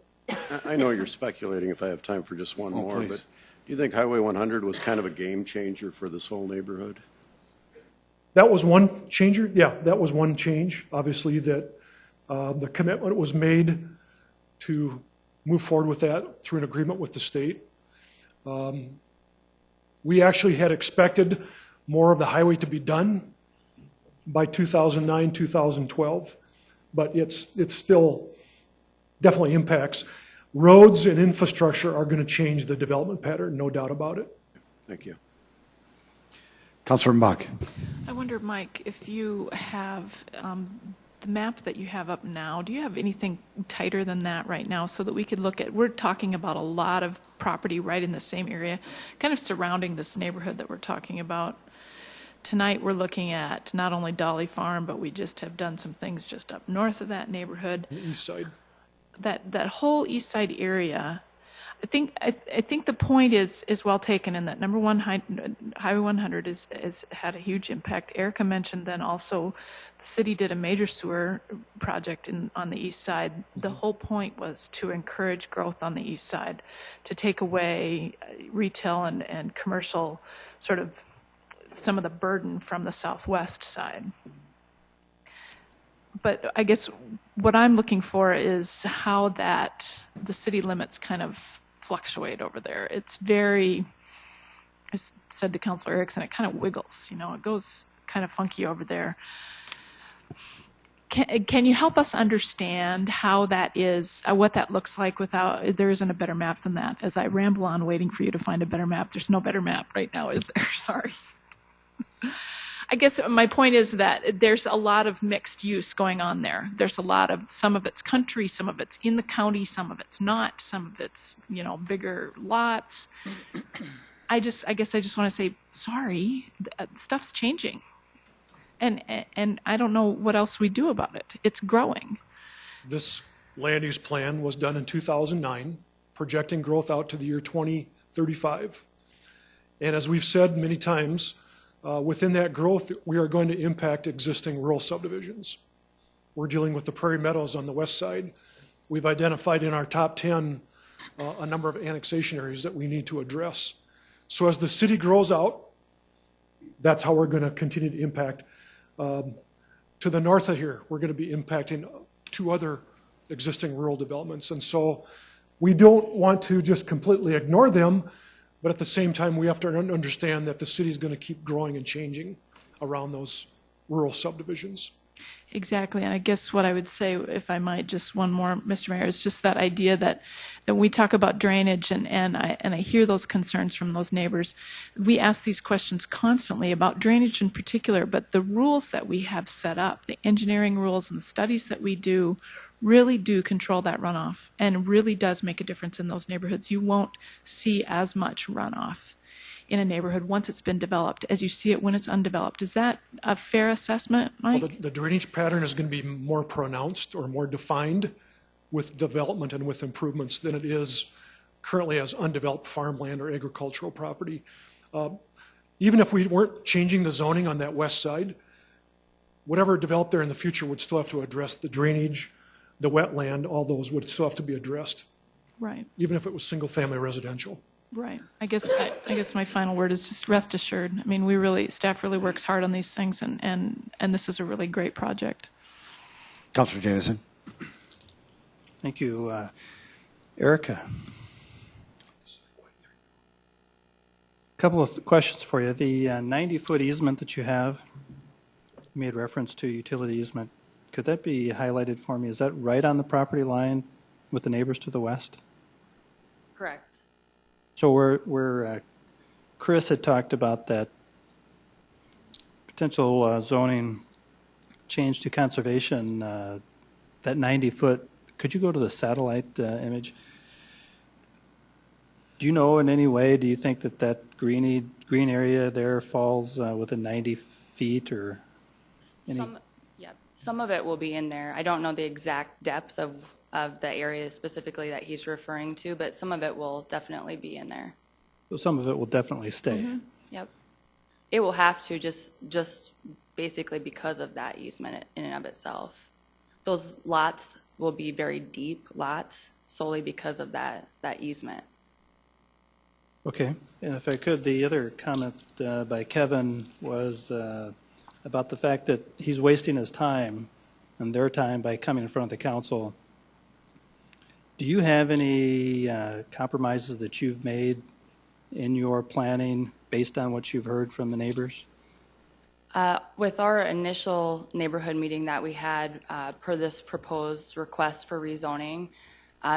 I know you're speculating if I have time for just one more, please. but do you think Highway 100 was kind of a game changer for this whole neighborhood? That was one changer. Yeah, that was one change. Obviously, that the commitment was made to move forward with that through an agreement with the state. We actually had expected more of the highway to be done by 2009, 2012, but it's still definitely impacts. Roads and infrastructure are going to change the development pattern, no doubt about it. Thank you. Councilor Mbach. I wonder, Mike, if you have the map that you have up now, do you have anything tighter than that right now so that we could look at, we're talking about a lot of property right in the same area, kind of surrounding this neighborhood that we're talking about. Tonight we're looking at not only Dolly Farm, but we just have done some things just up north of that neighborhood. The east side. That whole east side area, I think the point is well taken in that number one, Highway 100 has had a huge impact. Erica mentioned then also the city did a major sewer project on the east side. The whole point was to encourage growth on the east side, to take away retail and commercial sort of some of the burden from the southwest side. But I guess what I'm looking for is how that the city limits kind of fluctuate over there. It's very, I said to Councilor Erickson, it kind of wiggles, it goes kind of funky over there. Can you help us understand how that is, what that looks like without, there isn't a better map than that. As I ramble on waiting for you to find a better map, there's no better map right now, is there? Sorry. I guess my point is that there's a lot of mixed use going on there. There's a lot of, some of it's country, some of it's in the county, some of it's not, some of it's, bigger lots. I guess I just want to say, sorry, stuff's changing. And I don't know what else we do about it. It's growing. This land use plan was done in 2009, projecting growth out to the year 2035. And as we've said many times, within that growth, we are going to impact existing rural subdivisions. We're dealing with the Prairie Meadows on the west side. We've identified in our top 10 a number of annexation areas that we need to address. So as the city grows out, that's how we're going to continue to impact. To the north of here, we're going to be impacting 2 other existing rural developments. And so we don't want to just completely ignore them, but at the same time, we have to understand that the city is going to keep growing and changing around those rural subdivisions. Exactly. And I guess what I would say, if I might, just one more, Mr. Mayor, is just that idea that we talk about drainage and I hear those concerns from those neighbors. We ask these questions constantly about drainage in particular, but the rules that we have set up, the engineering rules and the studies that we do, really do control that runoff and really does make a difference in those neighborhoods. You won't see as much runoff in a neighborhood once it's been developed as you see it when it's undeveloped. Is that a fair assessment, Mike? Well, the drainage pattern is going to be more pronounced or more defined with development and with improvements than it is currently as undeveloped farmland or agricultural property. Even if we weren't changing the zoning on that west side, whatever developed there in the future would still have to address the drainage, the wetland, all those would still have to be addressed. Right. Even if it was single-family residential. Right. I guess my final word is just rest assured. I mean, staff really works hard on these things, and this is a really great project. Councilor Jamieson. Thank you. Erica. A couple of questions for you. The 90-foot easement that you have, you made reference to utility easement. Could that be highlighted for me? Is that right on the property line with the neighbors to the west? Correct. So where Chris had talked about that potential zoning change to conservation, that 90-foot, could you go to the satellite image? Do you know in any way, do you think that green area there falls within 90 feet or any? Some of it will be in there. I don't know the exact depth of the area specifically that he's referring to, but some of it will definitely be in there. So some of it will definitely stay. Mm-hmm. Yep. It will have to just basically because of that easement in and of itself. Those lots will be very deep lots solely because of that easement. Okay. And if I could, the other comment by Kevin was about the fact that he's wasting his time and their time by coming in front of the council. Do you have any compromises that you've made in your planning based on what you've heard from the neighbors? With our initial neighborhood meeting that we had per this proposed request for rezoning,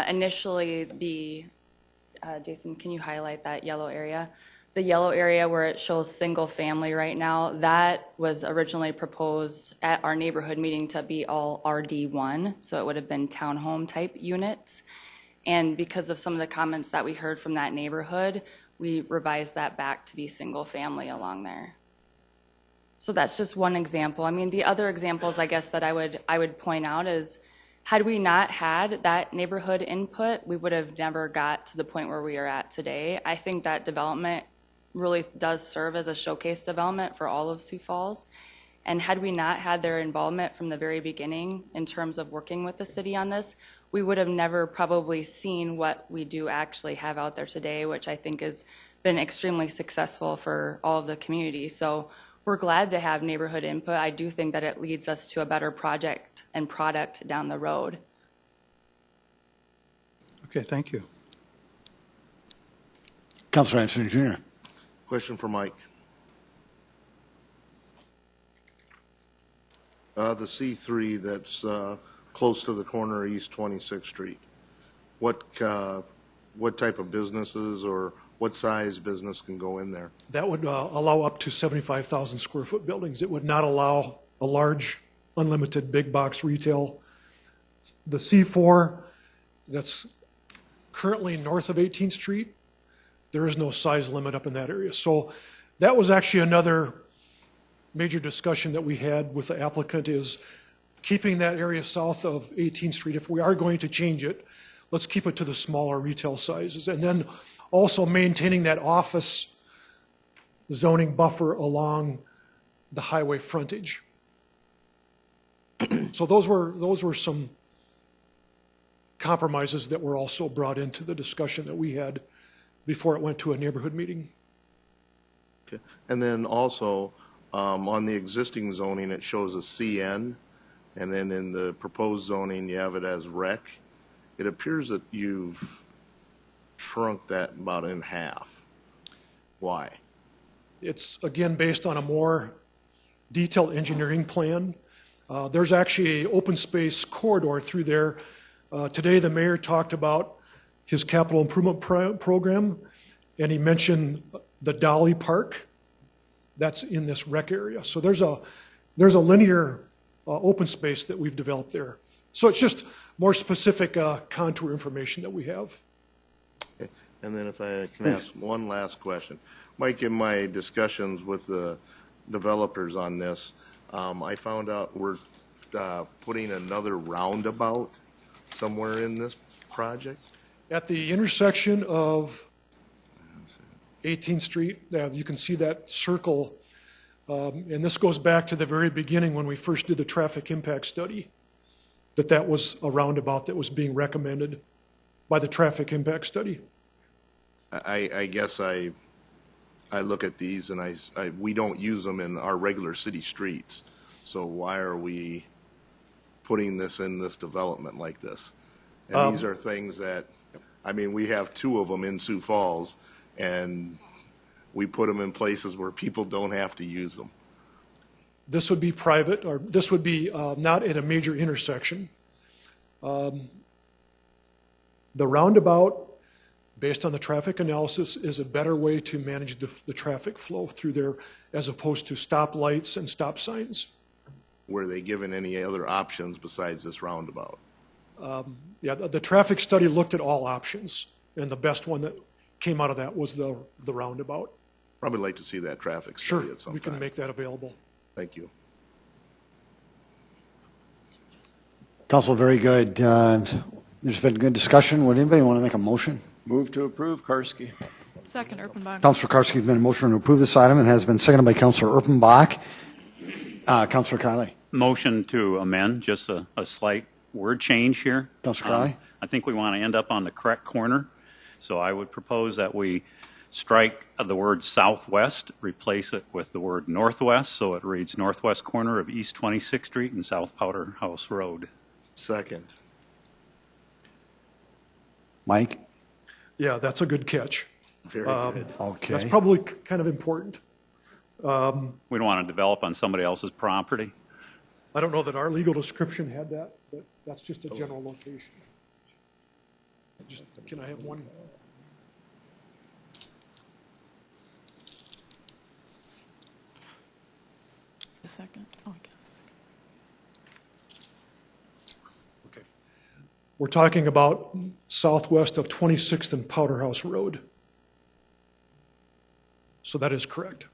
initially Jason, can you highlight that yellow area? The yellow area where it shows single family right now, that was originally proposed at our neighborhood meeting to be all RD1, so it would have been townhome type units. And because of some of the comments that we heard from that neighborhood, we revised that back to be single family along there. So that's just one example. I mean, the other examples, I guess, that I would point out is, had we not had that neighborhood input, we would have never got to the point where we are at today. I think that development really does serve as a showcase development for all of Sioux Falls. And had we not had their involvement from the very beginning in terms of working with the city on this, we would have never probably seen what we do actually have out there today, which I think has been extremely successful for all of the community. So we're glad to have neighborhood input. I do think that it leads us to a better project and product down the road. Okay, thank you. Councilor Anderson Jr. Question for Mike. The C3 that's close to the corner of East 26th Street, what type of businesses or what size business can go in there? That would allow up to 75,000 square foot buildings. It would not allow a large, unlimited big box retail. The C4 that's currently north of 18th Street, there is no size limit up in that area. So that was actually another major discussion that we had with the applicant, is keeping that area south of 18th Street. If we are going to change it, let's keep it to the smaller retail sizes. And then also maintaining that office zoning buffer along the highway frontage. So those were some compromises that were also brought into the discussion that we had before it went to a neighborhood meeting. Okay. And then also, on the existing zoning, it shows a CN, and then in the proposed zoning, you have it as rec. It appears that you've shrunk that about in half. Why? It's, again, based on a more detailed engineering plan. There's actually an open space corridor through there. Today, the mayor talked about his capital improvement program, and he mentioned the Dolly Park. That's in this rec area. So there's a linear open space that we've developed there. So it's just more specific contour information that we have. Okay. And then if I can ask one last question. Mike, in my discussions with the developers on this, I found out we're putting another roundabout somewhere in this project. At the intersection of 18th Street, you can see that circle, and this goes back to the very beginning when we first did the traffic impact study, that was a roundabout that was being recommended by the traffic impact study. I guess I look at these and we don't use them in our regular city streets, so why are we putting this in this development like this? And these are things that, I mean, we have 2 of them in Sioux Falls, and we put them in places where people don't have to use them. This would be private, or this would be not at a major intersection. The roundabout, based on the traffic analysis, is a better way to manage the traffic flow through there as opposed to stop lights and stop signs. Were they given any other options besides this roundabout? Yeah, the traffic study looked at all options, and the best one that came out of that was the roundabout. Probably like to see that traffic study Sure, at some we can time. make that available. Thank you. Council, very good. There's been good discussion. Would anybody want to make a motion? Move to approve, Karski. Second, Erpenbach. Councilor Karski has been a motion to approve this item and has been seconded by Councilor Erpenbach. Councilor Kiley. Motion to amend, just a slight word change here. Councilor Kiley. I think we want to end up on the correct corner, so I would propose that we strike the word southwest, replace it with the word northwest, so it reads northwest corner of East 26th Street and South Powder House Road. Second. Mike? Yeah, that's a good catch. Very good. Okay. That's probably kind of important. We don't want to develop on somebody else's property. I don't know that our legal description had that, but that's just a general location. Can I have one? A second. Oh, I guess. Okay. We're talking about southwest of 26th and Powder House Road. So that is correct.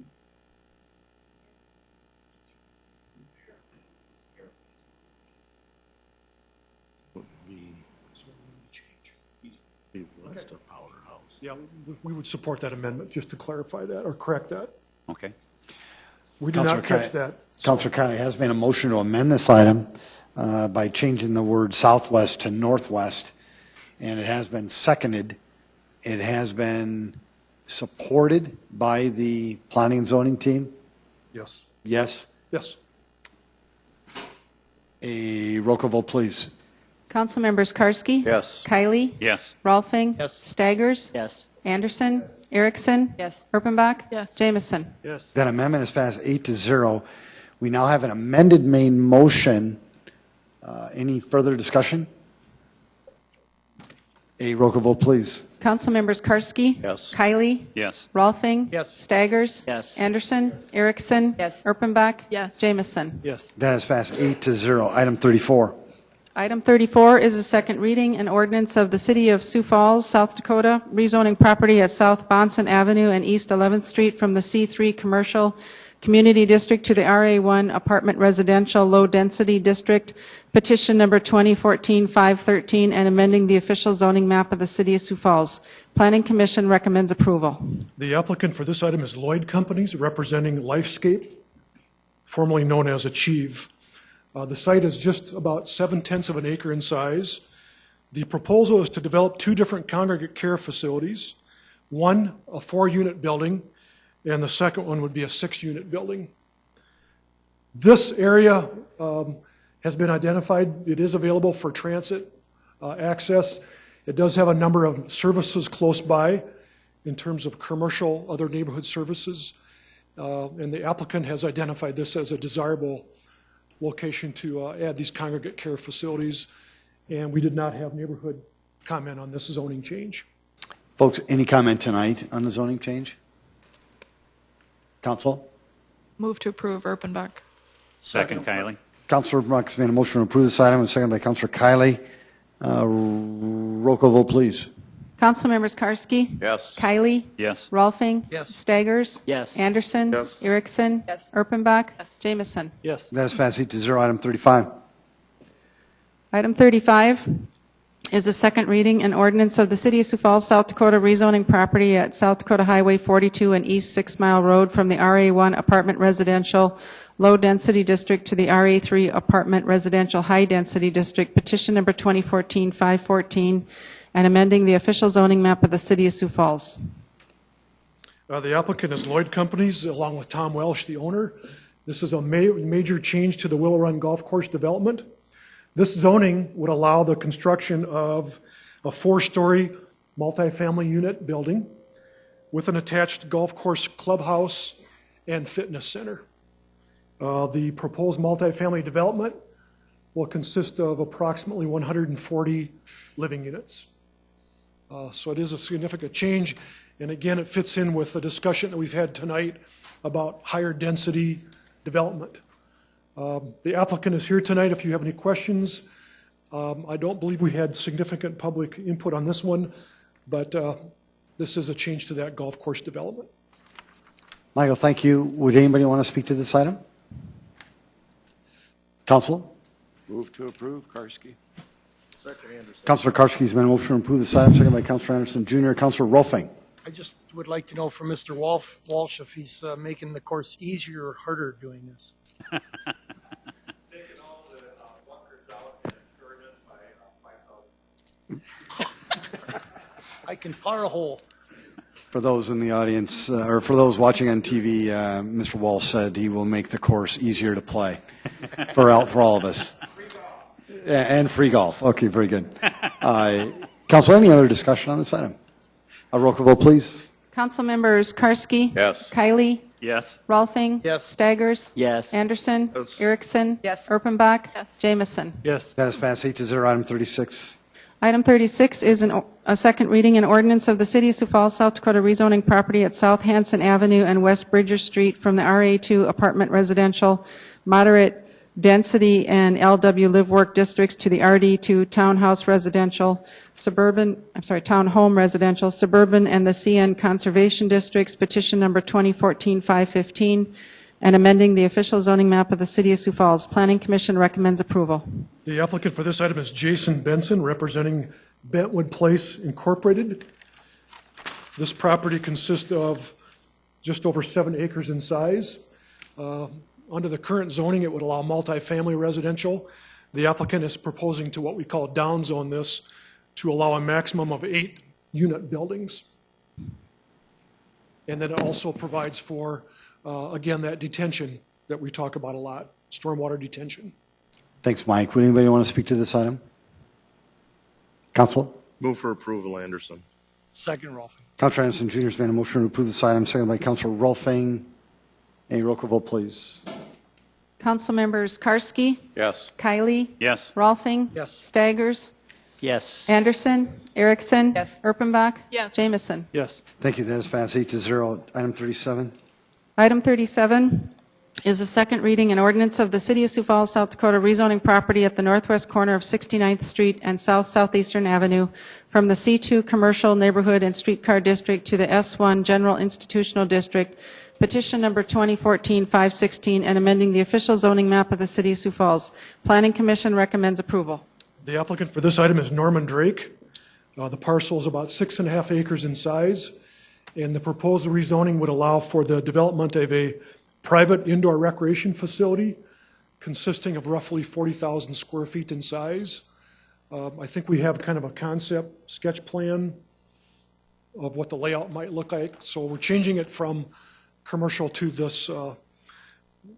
Be west of Powder House. Yeah, we would support that amendment, just to clarify that, or correct that. Okay. We did not catch that. Councilor Kiley, has been a motion to amend this item by changing the word southwest to northwest, and it has been seconded. It has been supported by the planning and zoning team? Yes. Yes? Yes. A roll call vote, please. Council members Karski? Yes. Kiley? Yes. Rolfing? Yes. Staggers? Yes. Anderson? Erickson? Yes. Erpenbach? Yes. Jameson? Yes. That amendment is passed 8-0. We now have an amended main motion. Any further discussion? A roll call vote, please. Council members Karski. Yes. Kylie. Yes. Rolfing. Yes. Staggers. Yes. Anderson. Erickson. Yes. Erpenbach. Yes. Jamison. Yes. That is passed 8-0. Item 34. Item 34 is a second reading, an ordinance of the City of Sioux Falls, South Dakota, rezoning property at South Bonson Avenue and East 11th Street from the C3 Commercial Community District to the RA1 Apartment Residential Low Density District, petition number 2014-513, and amending the official zoning map of the City of Sioux Falls. Planning Commission recommends approval. The applicant for this item is Lloyd Companies, representing Lifescape, formerly known as Achieve. The site is just about 7/10 of an acre in size. The proposal is to develop 2 different congregate care facilities, one a 4-unit building, and the second one would be a 6-unit building. This area has been identified. It is available for transit access. It does have a number of services close by in terms of commercial, other neighborhood services, and the applicant has identified this as a desirable location to add these congregate care facilities, and we did not have neighborhood comment on this zoning change. Folks, any comment tonight on the zoning change? Council? Move to approve Erpenbach. Second, Kylie. Councilor Erpenbach has made a motion to approve this item, and seconded by Councilor Kylie. Roll call vote, please. Council members Karski. Yes. Kylie. Yes. Rolfing. Yes. Staggers. Yes. Anderson. Yes. Erickson. Yes. Erpenbach. Jamison. Yes. That is passed 8-0. Item 35. Item 35 is a second reading, an ordinance of the City of Sioux Falls, South Dakota, rezoning property at South Dakota Highway 42 and East 6 Mile Road from the RA1 Apartment Residential Low Density District to the RA3 Apartment Residential High Density District, petition number 2014-514, and amending the official zoning map of the City of Sioux Falls. The applicant is Lloyd Companies, along with Tom Welsh, the owner. This is a major change to the Willow Run Golf Course development. This zoning would allow the construction of a 4-story multifamily unit building with an attached golf course clubhouse and fitness center. The proposed multifamily development will consist of approximately 140 living units. So it is a significant change, and again, it fits in with the discussion that we've had tonight about higher density development. The applicant is here tonight if you have any questions. I don't believe we had significant public input on this one, but this is a change to that golf course development. Michael, thank you. Would anybody want to speak to this item? Council? Move to approve, Karski. Second, Anderson. Councilor Karski has made a motion to approve this item, seconded by Councilor Anderson Jr. Councilor Rolfing. I just would like to know from Mr. Walsh if he's making the course easier or harder doing this. I can par a hole. For those in the audience, or for those watching on TV, Mr. Walsh said he will make the course easier to play for all of us. And free golf. Okay, very good. Council, any other discussion on this item? A roll call vote, please. Council members Karski. Yes. Kylie. Yes. Rolfing. Yes. Staggers. Yes. Anderson. Yes. Erickson. Yes. Erpenbach. Jamison. Yes. That is passed 8-0. Item 36. Item 36 is a second reading, an ordinance of the City of Sioux Falls, South Dakota, rezoning property at South Hanson Avenue and West Bridger Street from the RA2 Apartment Residential Moderate Density and LW Live Work Districts to the RD2 Townhouse Residential, Townhome Residential, Suburban, and the CN Conservation Districts, petition number 2014-515, and amending the official zoning map of the City of Sioux Falls. Planning Commission recommends approval. The applicant for this item is Jason Benson, representing Bentwood Place Incorporated. This property consists of just over 7 acres in size. Under the current zoning, it would allow multifamily residential. The applicant is proposing to what we call downzone this to allow a maximum of 8 unit buildings. And then it also provides for, again, that detention that we talk about a lot, stormwater detention. Thanks, Mike. Would anybody want to speak to this item? Council? Move for approval, Anderson. Second, Rolfing. Councilor Anderson Jr. has made a motion to approve this item, seconded by Councilor Rolfing. Any roll call vote, please. Council members Karski. Yes. Kylie. Yes. Rolfing. Yes. Staggers. Yes. Anderson? Erickson? Yes. Erpenbach? Yes. Jamison? Yes. Thank you. That is passed 8-0. Item 37. Item 37 is a second reading and ordinance of the City of Sioux Falls, South Dakota, rezoning property at the northwest corner of 69th Street and South Southeastern Avenue from the C2 Commercial Neighborhood and Streetcar District to the S1 General Institutional District, petition number 2014-516, and amending the official zoning map of the City of Sioux Falls. Planning Commission recommends approval. The applicant for this item is Norman Drake. The parcel is about 6.5 acres in size, and the proposed rezoning would allow for the development of a private indoor recreation facility consisting of roughly 40,000 square feet in size. I think we have kind of a concept sketch plan of what the layout might look like. So we're changing it from commercial to this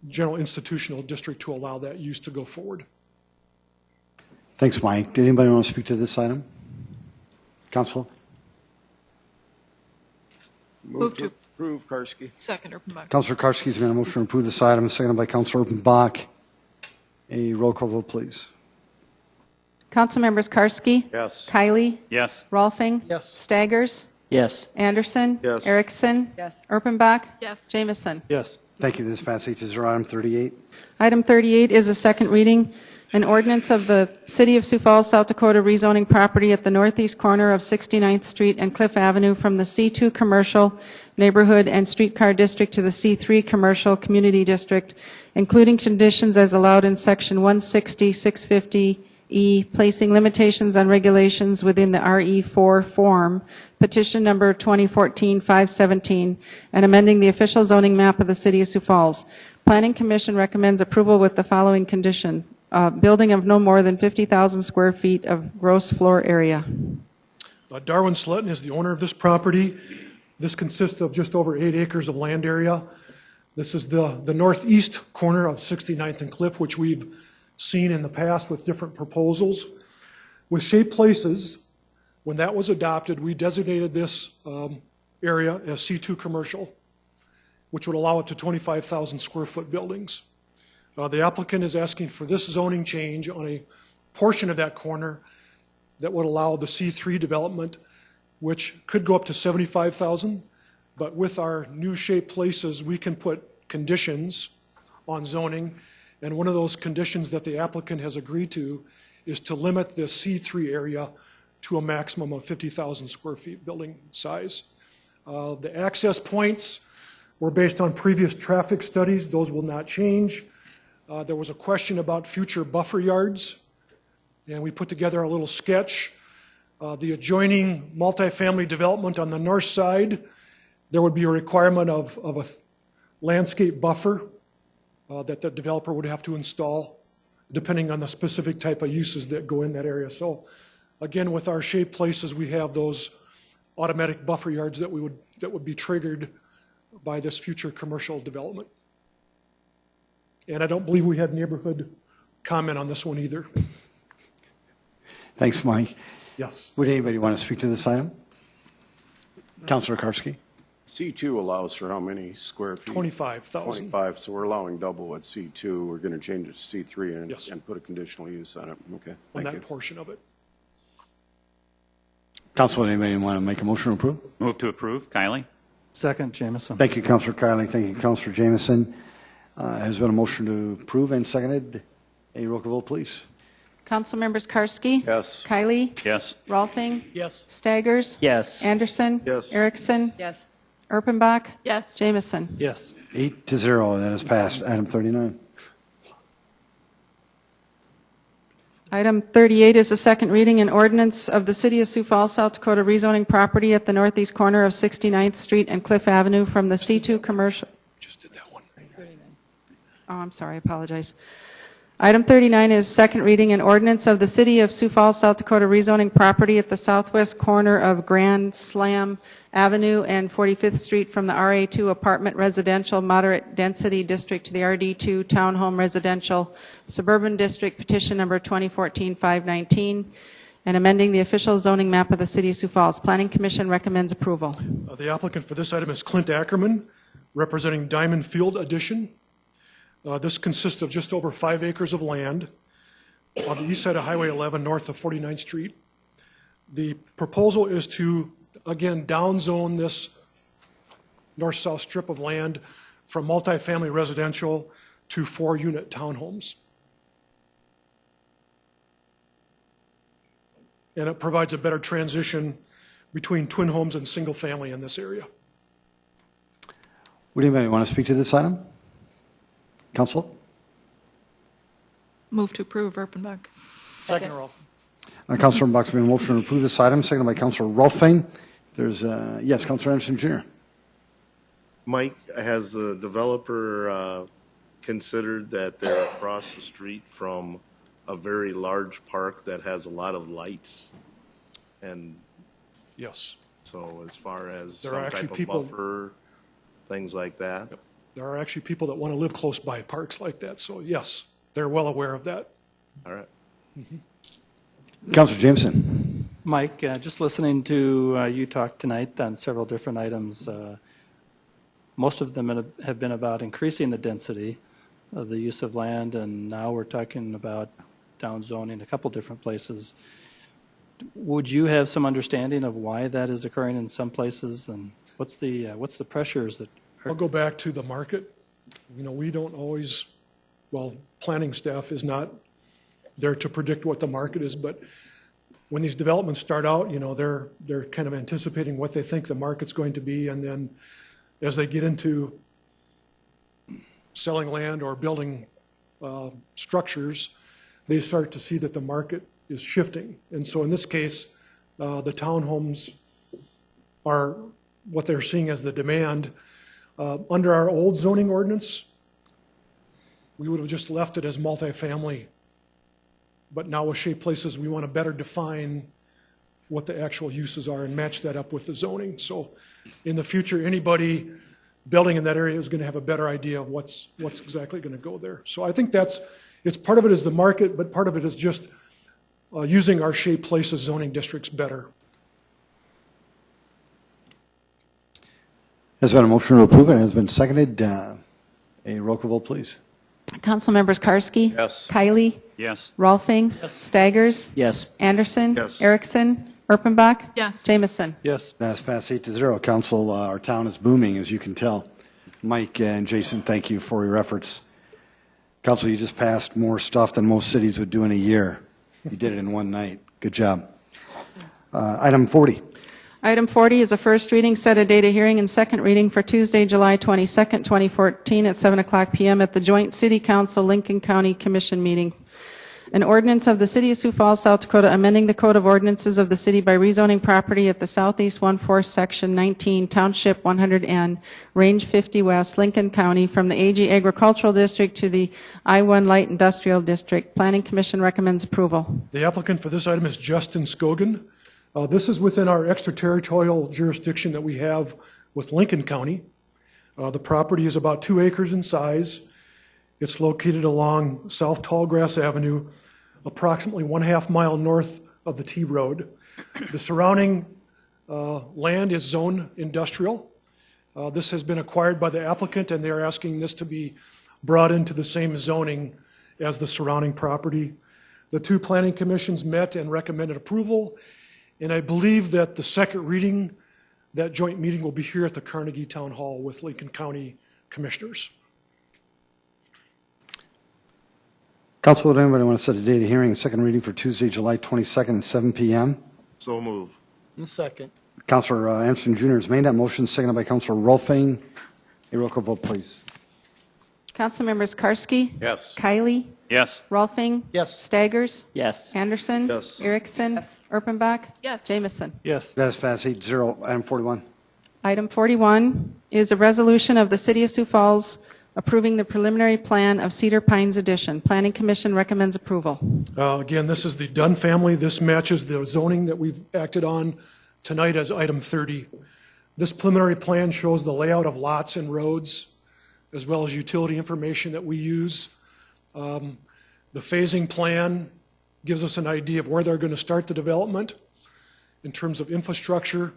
general institutional district to allow that use to go forward. Thanks, Mike. Did anybody want to speak to this item? Council? Move to approve, Karski. Second, Erpenbach. Councilor Karski's made a motion to approve this item, seconded by Councilor Erpenbach. A roll call vote, please. Councilmembers Karski? Yes. Kylie? Yes. Rolfing? Yes. Staggers? Yes. Anderson? Yes. Erickson? Yes. Erpenbach? Yes. Jamison? Yes. Thank you. This passed 8-0. Item 38. Item 38 is a second reading, an ordinance of the City of Sioux Falls, South Dakota, rezoning property at the northeast corner of 69th Street and Cliff Avenue from the C2 Commercial Neighborhood and Streetcar District to the C3 Commercial Community District, including conditions as allowed in Section 160-650E, placing limitations on regulations within the RE4 form, petition number 2014-517, and amending the official zoning map of the City of Sioux Falls. Planning Commission recommends approval with the following condition. Building of no more than 50,000 square feet of gross floor area. Darwin Slutton is the owner of this property. This consists of just over 8 acres of land area. This is the northeast corner of 69th and Cliff, which we've seen in the past with different proposals. With Shaped Places, when that was adopted, we designated this area as C2 Commercial, which would allow it to 25,000 square foot buildings. The applicant is asking for this zoning change on a portion of that corner that would allow the C3 development, which could go up to 75,000, but with our new Shaped Places, we can put conditions on zoning, and one of those conditions that the applicant has agreed to is to limit the C3 area to a maximum of 50,000 square feet building size. The access points were based on previous traffic studies. Those will not change. There was a question about future buffer yards, and we put together a little sketch. The adjoining multifamily development on the north side, there would be a requirement of a landscape buffer that the developer would have to install, depending on the specific type of uses that go in that area. So again, with our Shaped Places, we have those automatic buffer yards that would be triggered by this future commercial development. And I don't believe we had neighborhood comment on this one either. Thanks, Mike. Yes. Would anybody want to speak to this item? Councilor Karski? C2 allows for how many square feet? 25,000. 25, so we're allowing double at C2. We're going to change it to C3 and, Yes. and put a conditional use on it. Okay, On thank that you. portion of it. Council, anybody want to make a motion to approve? Move to approve. Kylie? Second, Jamison. Thank you, Councilor Kylie. Thank you, Councilor Jamison. Has been a motion to approve and seconded. A roll call vote, please. Councilmembers Karski? Yes. Kylie? Yes. Rolfing? Yes. Staggers? Yes. Anderson? Yes. Erickson? Yes. Erpenbach? Yes. Jamison? Yes. 8-0. That is passed. Item 39. Item 38 is a second reading and ordinance of the City of Sioux Falls, South Dakota, rezoning property at the northeast corner of 69th Street and Cliff Avenue from the C2 Commercial. Just did that one. Oh, I'm sorry, I apologize. Item 39 is second reading and ordinance of the City of Sioux Falls, South Dakota, rezoning property at the southwest corner of Grand Slam Avenue and 45th Street from the RA2 Apartment Residential Moderate Density District to the RD2 Townhome Residential Suburban District, petition number 2014-519, and amending the official zoning map of the City of Sioux Falls. Planning Commission recommends approval. The applicant for this item is Clint Ackerman, representing Diamond Field Addition. This consists of just over 5 acres of land on the east side of Highway 11, north of 49th Street. The proposal is to, again, downzone this north-south strip of land from multifamily residential to 4-unit townhomes. And it provides a better transition between twin homes and single family in this area. Would anybody want to speak to this item? Council? Move to approve, Erpenbach. Second, Rolf. Councilor Buck's been motion to approve this item, seconded by Councilor Rolfing. There's, yes, Councilor Anderson Jr. Mike, has the developer considered that they're across the street from a very large park that has a lot of lights? And yes. So as far as There some are actually type of people- buffer, things like that? Yep. There are actually people that want to live close by parks like that, so yes, they're well aware of that. All right. Councilor Jameson. Mike, just listening to you talk tonight on several different items, most of them have been about increasing the density of the use of land, and now we're talking about downzoning a couple different places. Would you have some understanding of why that is occurring in some places, and what's the pressures that I'll go back to the market. You know, we don't always, well, planning staff is not there to predict what the market is, but when these developments start out, you know, they're kind of anticipating what they think the market's going to be, and then as they get into selling land or building structures, they start to see that the market is shifting. And so in this case, the townhomes are what they're seeing as the demand. Under our old zoning ordinance, we would have just left it as multifamily. But now with Shea Places, we want to better define what the actual uses are and match that up with the zoning. So in the future, anybody building in that area is going to have a better idea of what's exactly going to go there. So I think it's part of it is the market, but part of it is just using our Shea Places zoning districts better. There's been a motion to approve and has been seconded. A roll call vote, please. Council members Karski? Yes. Kiley? Yes. Rolfing? Staggers? Yes. Anderson? Yes. Erickson? Erpenbach? Yes. Jamison? yes. That is passed 8-0. Council, our town is booming, as you can tell. Mike and Jason, thank you for your efforts. Council, you just passed more stuff than most cities would do in a year. You did it in one night. Good job. Item 40. Item 40 is a first reading, set a date of hearing, and second reading for Tuesday, July 22nd, 2014 at 7 o'clock p.m. at the Joint City Council Lincoln County Commission meeting. An ordinance of the City of Sioux Falls, South Dakota, amending the Code of Ordinances of the city by rezoning property at the Southeast 1/4 Section 19, Township 100N, Range 50 West, Lincoln County, from the AG Agricultural District to the I-1 Light Industrial District. Planning Commission recommends approval. The applicant for this item is Justin Scogan. This is within our extraterritorial jurisdiction that we have with Lincoln County. The property is about 2 acres in size. It's located along South Tallgrass Avenue, approximately 1/2 mile north of the T Road. The surrounding land is zone industrial. This has been acquired by the applicant, and they're asking this to be brought into the same zoning as the surrounding property. The two planning commissions met and recommended approval, and I believe that the second reading, that joint meeting will be here at the Carnegie Town Hall with Lincoln County Commissioners. Council, would anybody want to set a date of hearing and second reading for Tuesday, July 22nd at 7 p.m.? So move. Second. Councilor Anderson Jr. has made that motion, seconded by Councilor Rolfing. A roll call vote, please. Council members Karski? Yes. Kiley? Yes. Rolfing? Yes. Staggers? Yes. Anderson? Yes. Erickson? Erpenbach? Yes. Jamison? Yes. That is passed 8-0. Item 41. Item 41 is a resolution of the City of Sioux Falls approving the preliminary plan of Cedar Pines Addition. Planning Commission recommends approval. Again, this is the Dunn family. This matches the zoning that we've acted on tonight as item 30. This preliminary plan shows the layout of lots and roads, as well as utility information that we use. The phasing plan gives us an idea of where they're going to start the development in terms of infrastructure.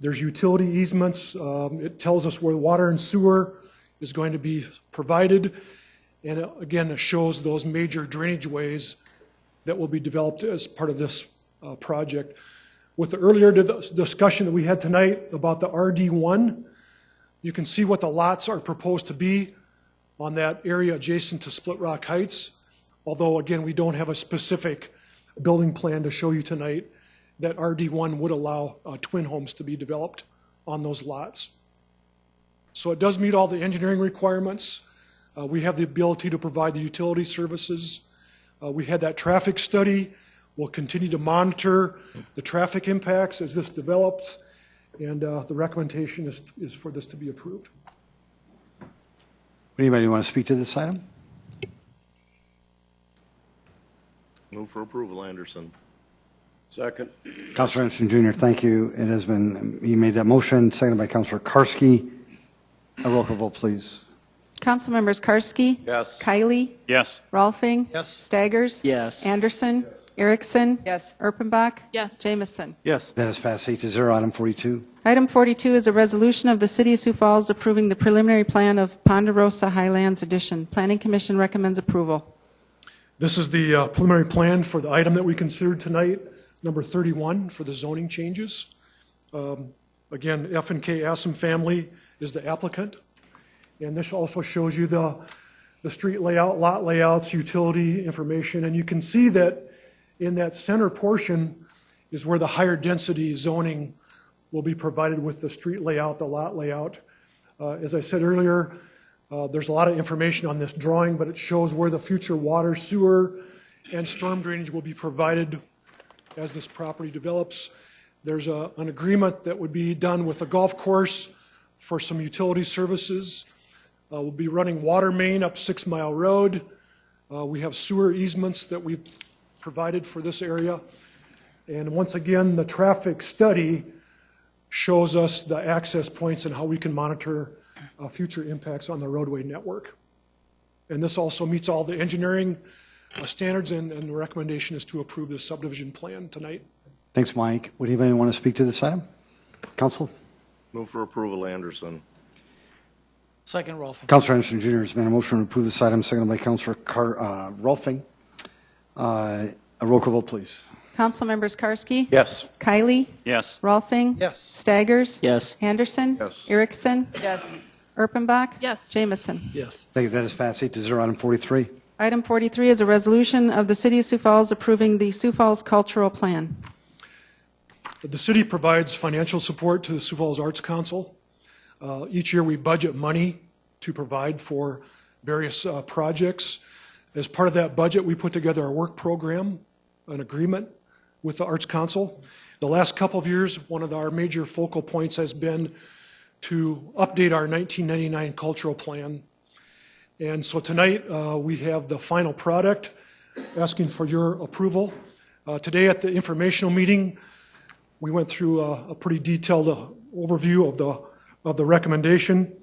There's utility easements. It tells us where water and sewer is going to be provided. And again, it shows those major drainage ways that will be developed as part of this project. With the earlier discussion that we had tonight about the RD1, you can see what the lots are proposed to be on that area adjacent to Split Rock Heights. Although, again, we don't have a specific building plan to show you tonight, that RD1 would allow twin homes to be developed on those lots. So it does meet all the engineering requirements. We have the ability to provide the utility services. We had that traffic study. We'll continue to monitor the traffic impacts as this develops, and the recommendation is for this to be approved. Anybody want to speak to this item? Move for approval, Anderson. Second. Councilor Anderson Jr., thank you. It has been, you made that motion, seconded by Councilor Karski. A roll call vote, please. Councilmembers Karski. Yes. Kiley. Yes. Rolfing. Yes. Staggers. Yes. Anderson. Erickson. Yes. Erpenbach. Yes. Jamison. Yes. That is passed 8-0. Item 42. Item 42 is a resolution of the City of Sioux Falls approving the preliminary plan of Ponderosa Highlands Addition. Planning Commission recommends approval. This is the preliminary plan for the item that we considered tonight, number 31, for the zoning changes. Again, F&K Assam family is the applicant. And this also shows you the street layout, lot layouts, utility information. And you can see that in that center portion is where the higher density zoning will be provided with the street layout, the lot layout. As I said earlier, there's a lot of information on this drawing, but it shows where the future water, sewer, and storm drainage will be provided as this property develops. There's an agreement that would be done with the golf course for some utility services. We'll be running water main up 6 Mile Road. We have sewer easements that we've provided for this area. And once again, the traffic study shows us the access points and how we can monitor future impacts on the roadway network. And this also meets all the engineering standards, and the recommendation is to approve this subdivision plan tonight. Thanks, Mike. Would anybody want to speak to this item? Council? Move for approval, Anderson. Second, Rolfing. Councilor Anderson Jr. has made a motion to approve this item, seconded by Councilor Rolfing. A roll call vote, please. Councilmembers Karski. Yes. Kiley. Yes. Rolfing. Yes. Staggers. Yes. Anderson. Yes. Erickson. Yes. Erpenbach. Yes. Jamison. Yes. Thank you. That is passed 8-0. Item 43. Item 43 is a resolution of the City of Sioux Falls approving the Sioux Falls Cultural Plan. The city provides financial support to the Sioux Falls Arts Council. Each year we budget money to provide for various projects. As part of that budget, we put together a work program, an agreement with the Arts Council. The last couple of years, one of our major focal points has been to update our 1999 cultural plan. And so tonight we have the final product, asking for your approval. Today at the informational meeting, we went through a pretty detailed overview of the recommendation.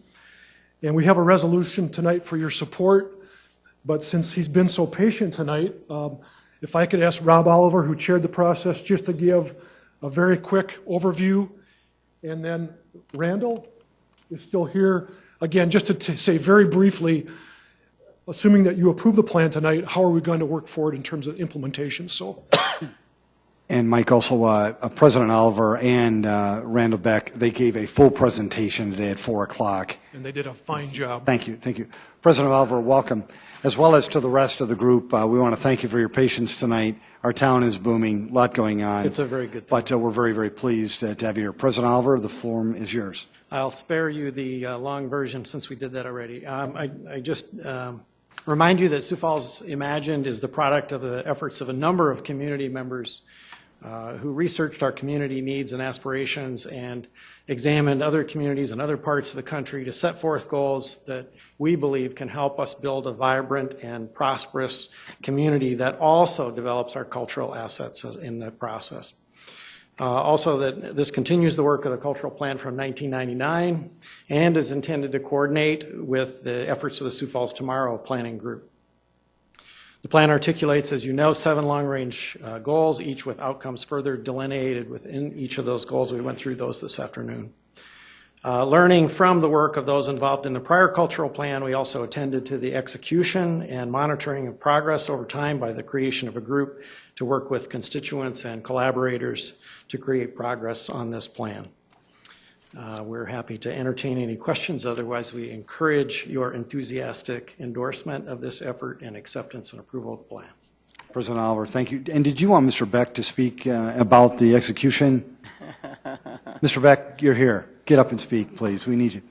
And we have a resolution tonight for your support. But since he's been so patient tonight, if I could ask Rob Oliver, who chaired the process, just to give a very quick overview. And then Randall is still here. Again, just to say very briefly, assuming that you approve the plan tonight, how are we going to work forward in terms of implementation? So. And Mike, also President Oliver and Randall Beck, they gave a full presentation today at 4 o'clock. And they did a fine job. Thank you. Thank you. President Oliver, welcome. As well as to the rest of the group, we want to thank you for your patience tonight. Our town is booming, a lot going on. It's a very good thing. But we're very, very pleased to have you here. President Oliver, the floor is yours. I'll spare you the long version since we did that already. I just remind you that Sioux Falls Imagined is the product of the efforts of a number of community members who researched our community needs and aspirations and examined other communities and other parts of the country to set forth goals that we believe can help us build a vibrant and prosperous community that also develops our cultural assets in the process. Also, that this continues the work of the cultural plan from 1999 and is intended to coordinate with the efforts of the Sioux Falls Tomorrow Planning Group. The plan articulates, as you know, 7 long-range goals, each with outcomes further delineated within each of those goals. We went through those this afternoon. Learning from the work of those involved in the prior cultural plan, we also attended to the execution and monitoring of progress over time by the creation of a group to work with constituents and collaborators to create progress on this plan. We're happy to entertain any questions. Otherwise, we encourage your enthusiastic endorsement of this effort and acceptance and approval of the plan. President Oliver, thank you. And did you want Mr. Beck to speak about the execution? Mr. Beck, you're here. Get up and speak, please. We need you.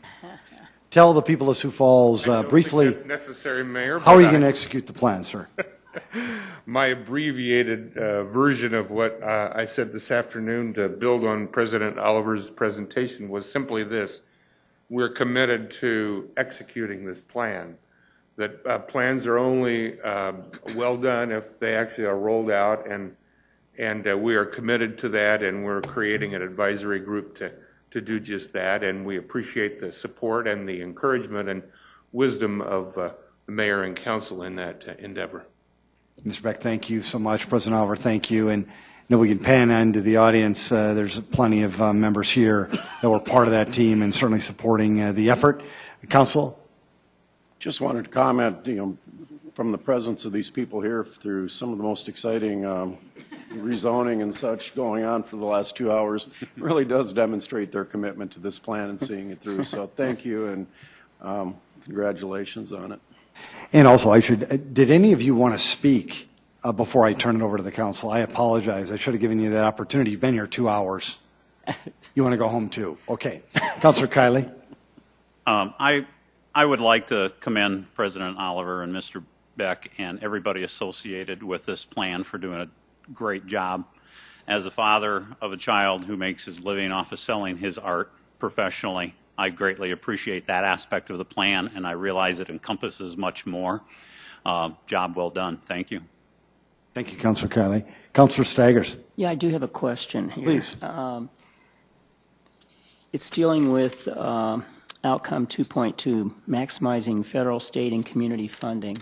Tell the people of Sioux Falls briefly. That's necessary, Mayor. How are you going to execute the plan, sir? My abbreviated version of what I said this afternoon to build on President Oliver's presentation was simply this: we're committed to executing this plan. That plans are only well done if they actually are rolled out, and we are committed to that, and we're creating an advisory group to do just that, and we appreciate the support and the encouragement and wisdom of the mayor and council in that endeavor. Mr. Beck, thank you so much. President Oliver, thank you. And we can pan into the audience. There's plenty of members here that were part of that team and certainly supporting the effort. Council? Just wanted to comment, from the presence of these people here through some of the most exciting rezoning and such going on for the last 2 hours, really does demonstrate their commitment to this plan and seeing it through. So thank you, and congratulations on it. And also, did any of you want to speak before I turn it over to the council? I apologize. I should have given you that opportunity. You've been here 2 hours. You want to go home too? Okay. Councilor Kiley? I would like to commend President Oliver and Mr. Beck and everybody associated with this plan for doing a great job. As a father of a child who makes his living off of selling his art professionally, I greatly appreciate that aspect of the plan, and I realize it encompasses much more. Job well done. Thank you. Thank you, Councilor Kiley. Councilor Staggers. Yeah, I do have a question here. Please. It's dealing with outcome 2.2, maximizing federal, state, and community funding.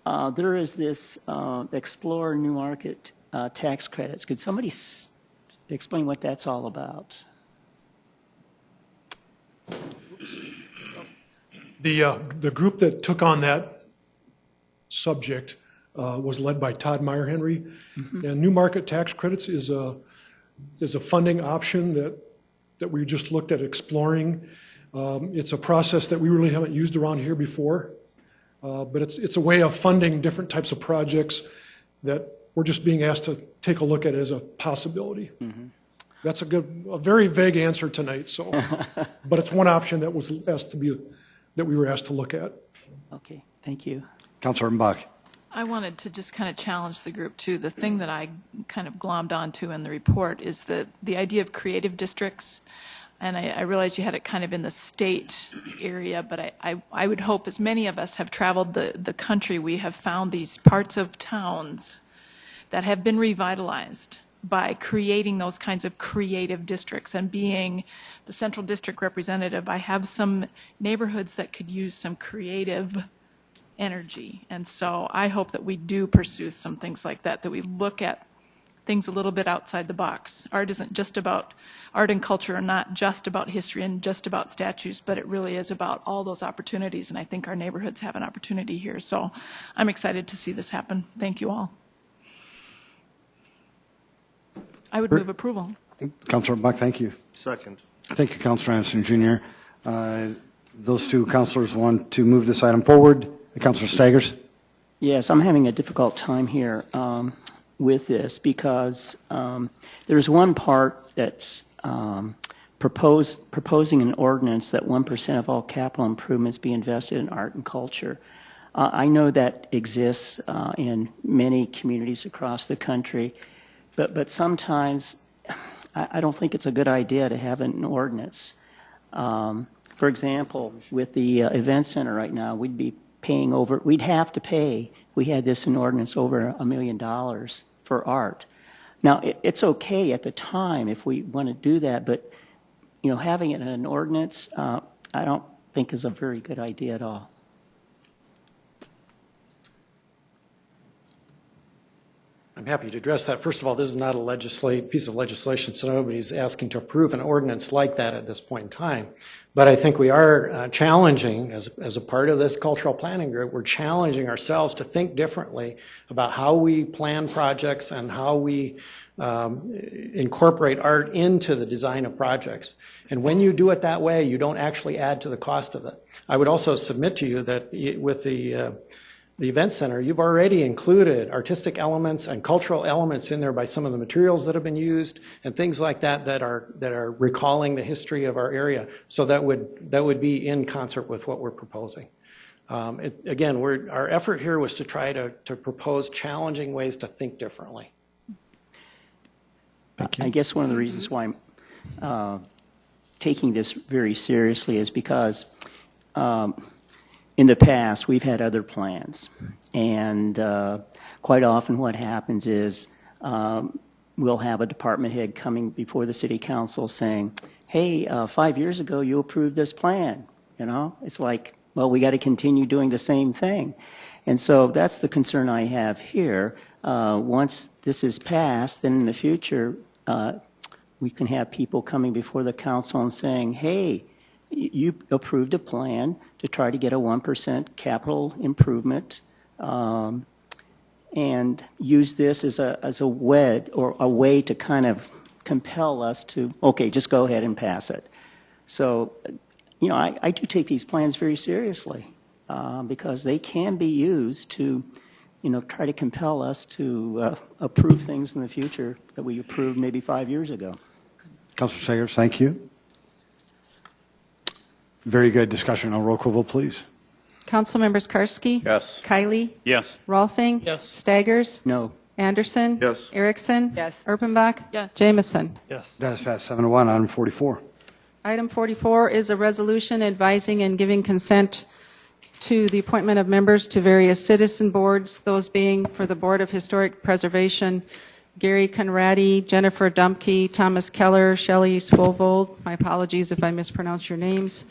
There is this Explore New Market tax credits. Could somebody explain what that's all about? The group that took on that subject was led by Todd Meyer Henry, and New Market tax credits is a funding option that we just looked at exploring. It's a process that we really haven't used around here before, but it's a way of funding different types of projects that we're just being asked to take a look at as a possibility. That's a very vague answer tonight. So, but it's one option that was asked that we were asked to look at. Okay, thank you. Councilor Buck. I wanted to just kind of challenge the group too. The thing that I kind of glommed onto in the report is the idea of creative districts. And I realize you had it kind of in the state area, but I would hope, as many of us have traveled the country, we have found these parts of towns that have been revitalized by creating those kinds of creative districts. And being the central district representative, I have some neighborhoods that could use some creative energy. And so I hope that we do pursue some things like that we look at things a little bit outside the box. Art isn't just about, art and culture are not just about history and just about statues, but it really is about all those opportunities, and I think our neighborhoods have an opportunity here. So I'm excited to see this happen. Thank you all. I would move approval. Councilor Buck, thank you. Second. Thank you, Councilor Anderson Jr. Those two councilors want to move this item forward. Councilor Staggers. Yes, I'm having a difficult time here with this because there's one part that's proposing an ordinance that 1% of all capital improvements be invested in art and culture. I know that exists in many communities across the country, but sometimes I don't think it's a good idea to have an ordinance. For example, with the event center right now, we'd have to pay, we had this in ordinance, over $1 million for art. Now, it's okay at the time if we want to do that, but having it in an ordinance, I don't think is a very good idea at all. I'm happy to address that. First of all, this is not a piece of legislation, so nobody's asking to approve an ordinance like that at this point in time. But I think we are challenging, as a part of this cultural planning group, we're challenging ourselves to think differently about how we plan projects and how we incorporate art into the design of projects. And when you do it that way, you don't actually add to the cost of it. I would also submit to you that with the event center, you've already included artistic elements and cultural elements in there by some of the materials that have been used and things like that that are recalling the history of our area. So that would be in concert with what we're proposing. Again, our effort here was to try to propose challenging ways to think differently. I guess one of the reasons why I'm taking this very seriously is because in the past, we've had other plans, and quite often what happens is we'll have a department head coming before the city council saying, hey, 5 years ago you approved this plan. You know, it's like, well, we got to continue doing the same thing. And so that's the concern I have here. Once this is passed, then in the future, we can have people coming before the council and saying, hey, you approved a plan to try to get a 1% capital improvement and use this as a way to kind of compel us to, okay, just go ahead and pass it. So, you know, I do take these plans very seriously because they can be used to, you know, try to compel us to approve things in the future that we approved maybe 5 years ago. Councilor Sagers, thank you. Very good discussion. I'll roll call vote, please. Council members Karski? Yes. Kiley? Yes. Rolfing? Yes. Staggers? No. Anderson? Yes. Erickson? Yes. Erpenbach? Yes. Jameson? Yes. That is passed 7-1. Item 44. Item 44 is a resolution advising and giving consent to the appointment of members to various citizen boards, those being for the Board of Historic Preservation, Gary Conradi, Jennifer Dumpke, Thomas Keller, Shelley Svovold, my apologies if I mispronounce your names,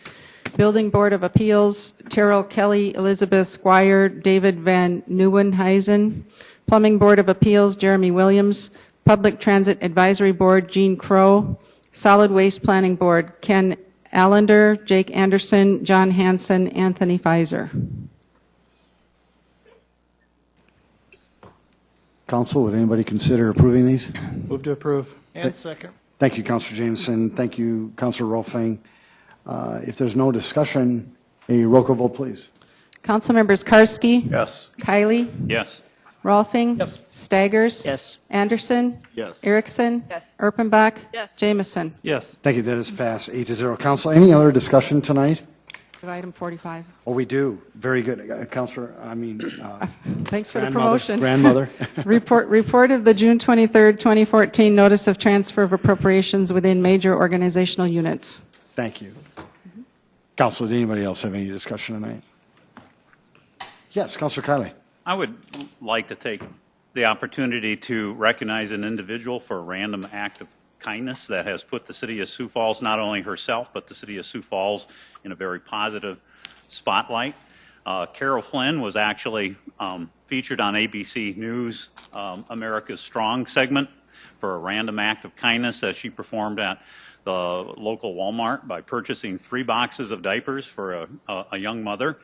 Building Board of Appeals, Terrell Kelly, Elizabeth Squire, David Van Nieuwenhuizen, Plumbing Board of Appeals, Jeremy Williams, Public Transit Advisory Board, Gene Crow, Solid Waste Planning Board, Ken Allender, Jake Anderson, John Hanson, Anthony Pfizer. Council, would anybody consider approving these? Move to approve. And second. Thank you, Councilor Jameson. Thank you, Councilor Rolfing. If there's no discussion, a roll call vote, please. Council members Karski? Yes. Kiley? Yes. Rolfing? Yes. Staggers? Yes. Anderson? Yes. Erickson? Yes. Erpenbach? Yes. Jameson? Yes. Thank you. That is passed 8-0. Council, any other discussion tonight? Item 45. Oh, we do. Very good. Councilor, Thanks for the grandmother- promotion. Grandmother. Report of the June 23rd, 2014 Notice of Transfer of Appropriations within Major Organizational Units. Thank you. Council, did anybody else have any discussion tonight? Yes, Councilor Kiley. I would like to take the opportunity to recognize an individual for a random act of kindness that has put the city of Sioux Falls, not only herself, but the city of Sioux Falls in a very positive spotlight. Carol Flynn was actually featured on ABC News America's Strong segment for a random act of kindness that she performed at the local Walmart by purchasing 3 boxes of diapers for a young mother.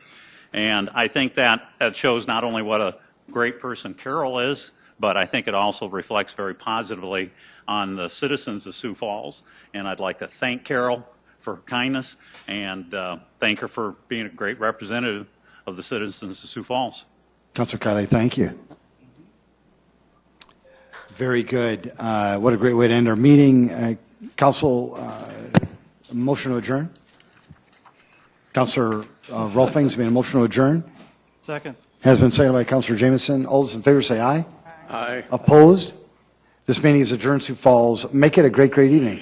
And I think that shows not only what a great person Carol is, but I think it also reflects very positively on the citizens of Sioux Falls. And I'd like to thank Carol for her kindness and thank her for being a great representative of the citizens of Sioux Falls. Councilor Kiley, thank you. Very good. What a great way to end our meeting. Council, motion to adjourn. Councilor Rolfing's made a motion to adjourn. Second. Has been seconded by Councilor Jameson. All those in favor say aye. Aye. Opposed? This meeting is adjourned. Sioux Falls. Make it a great, great evening.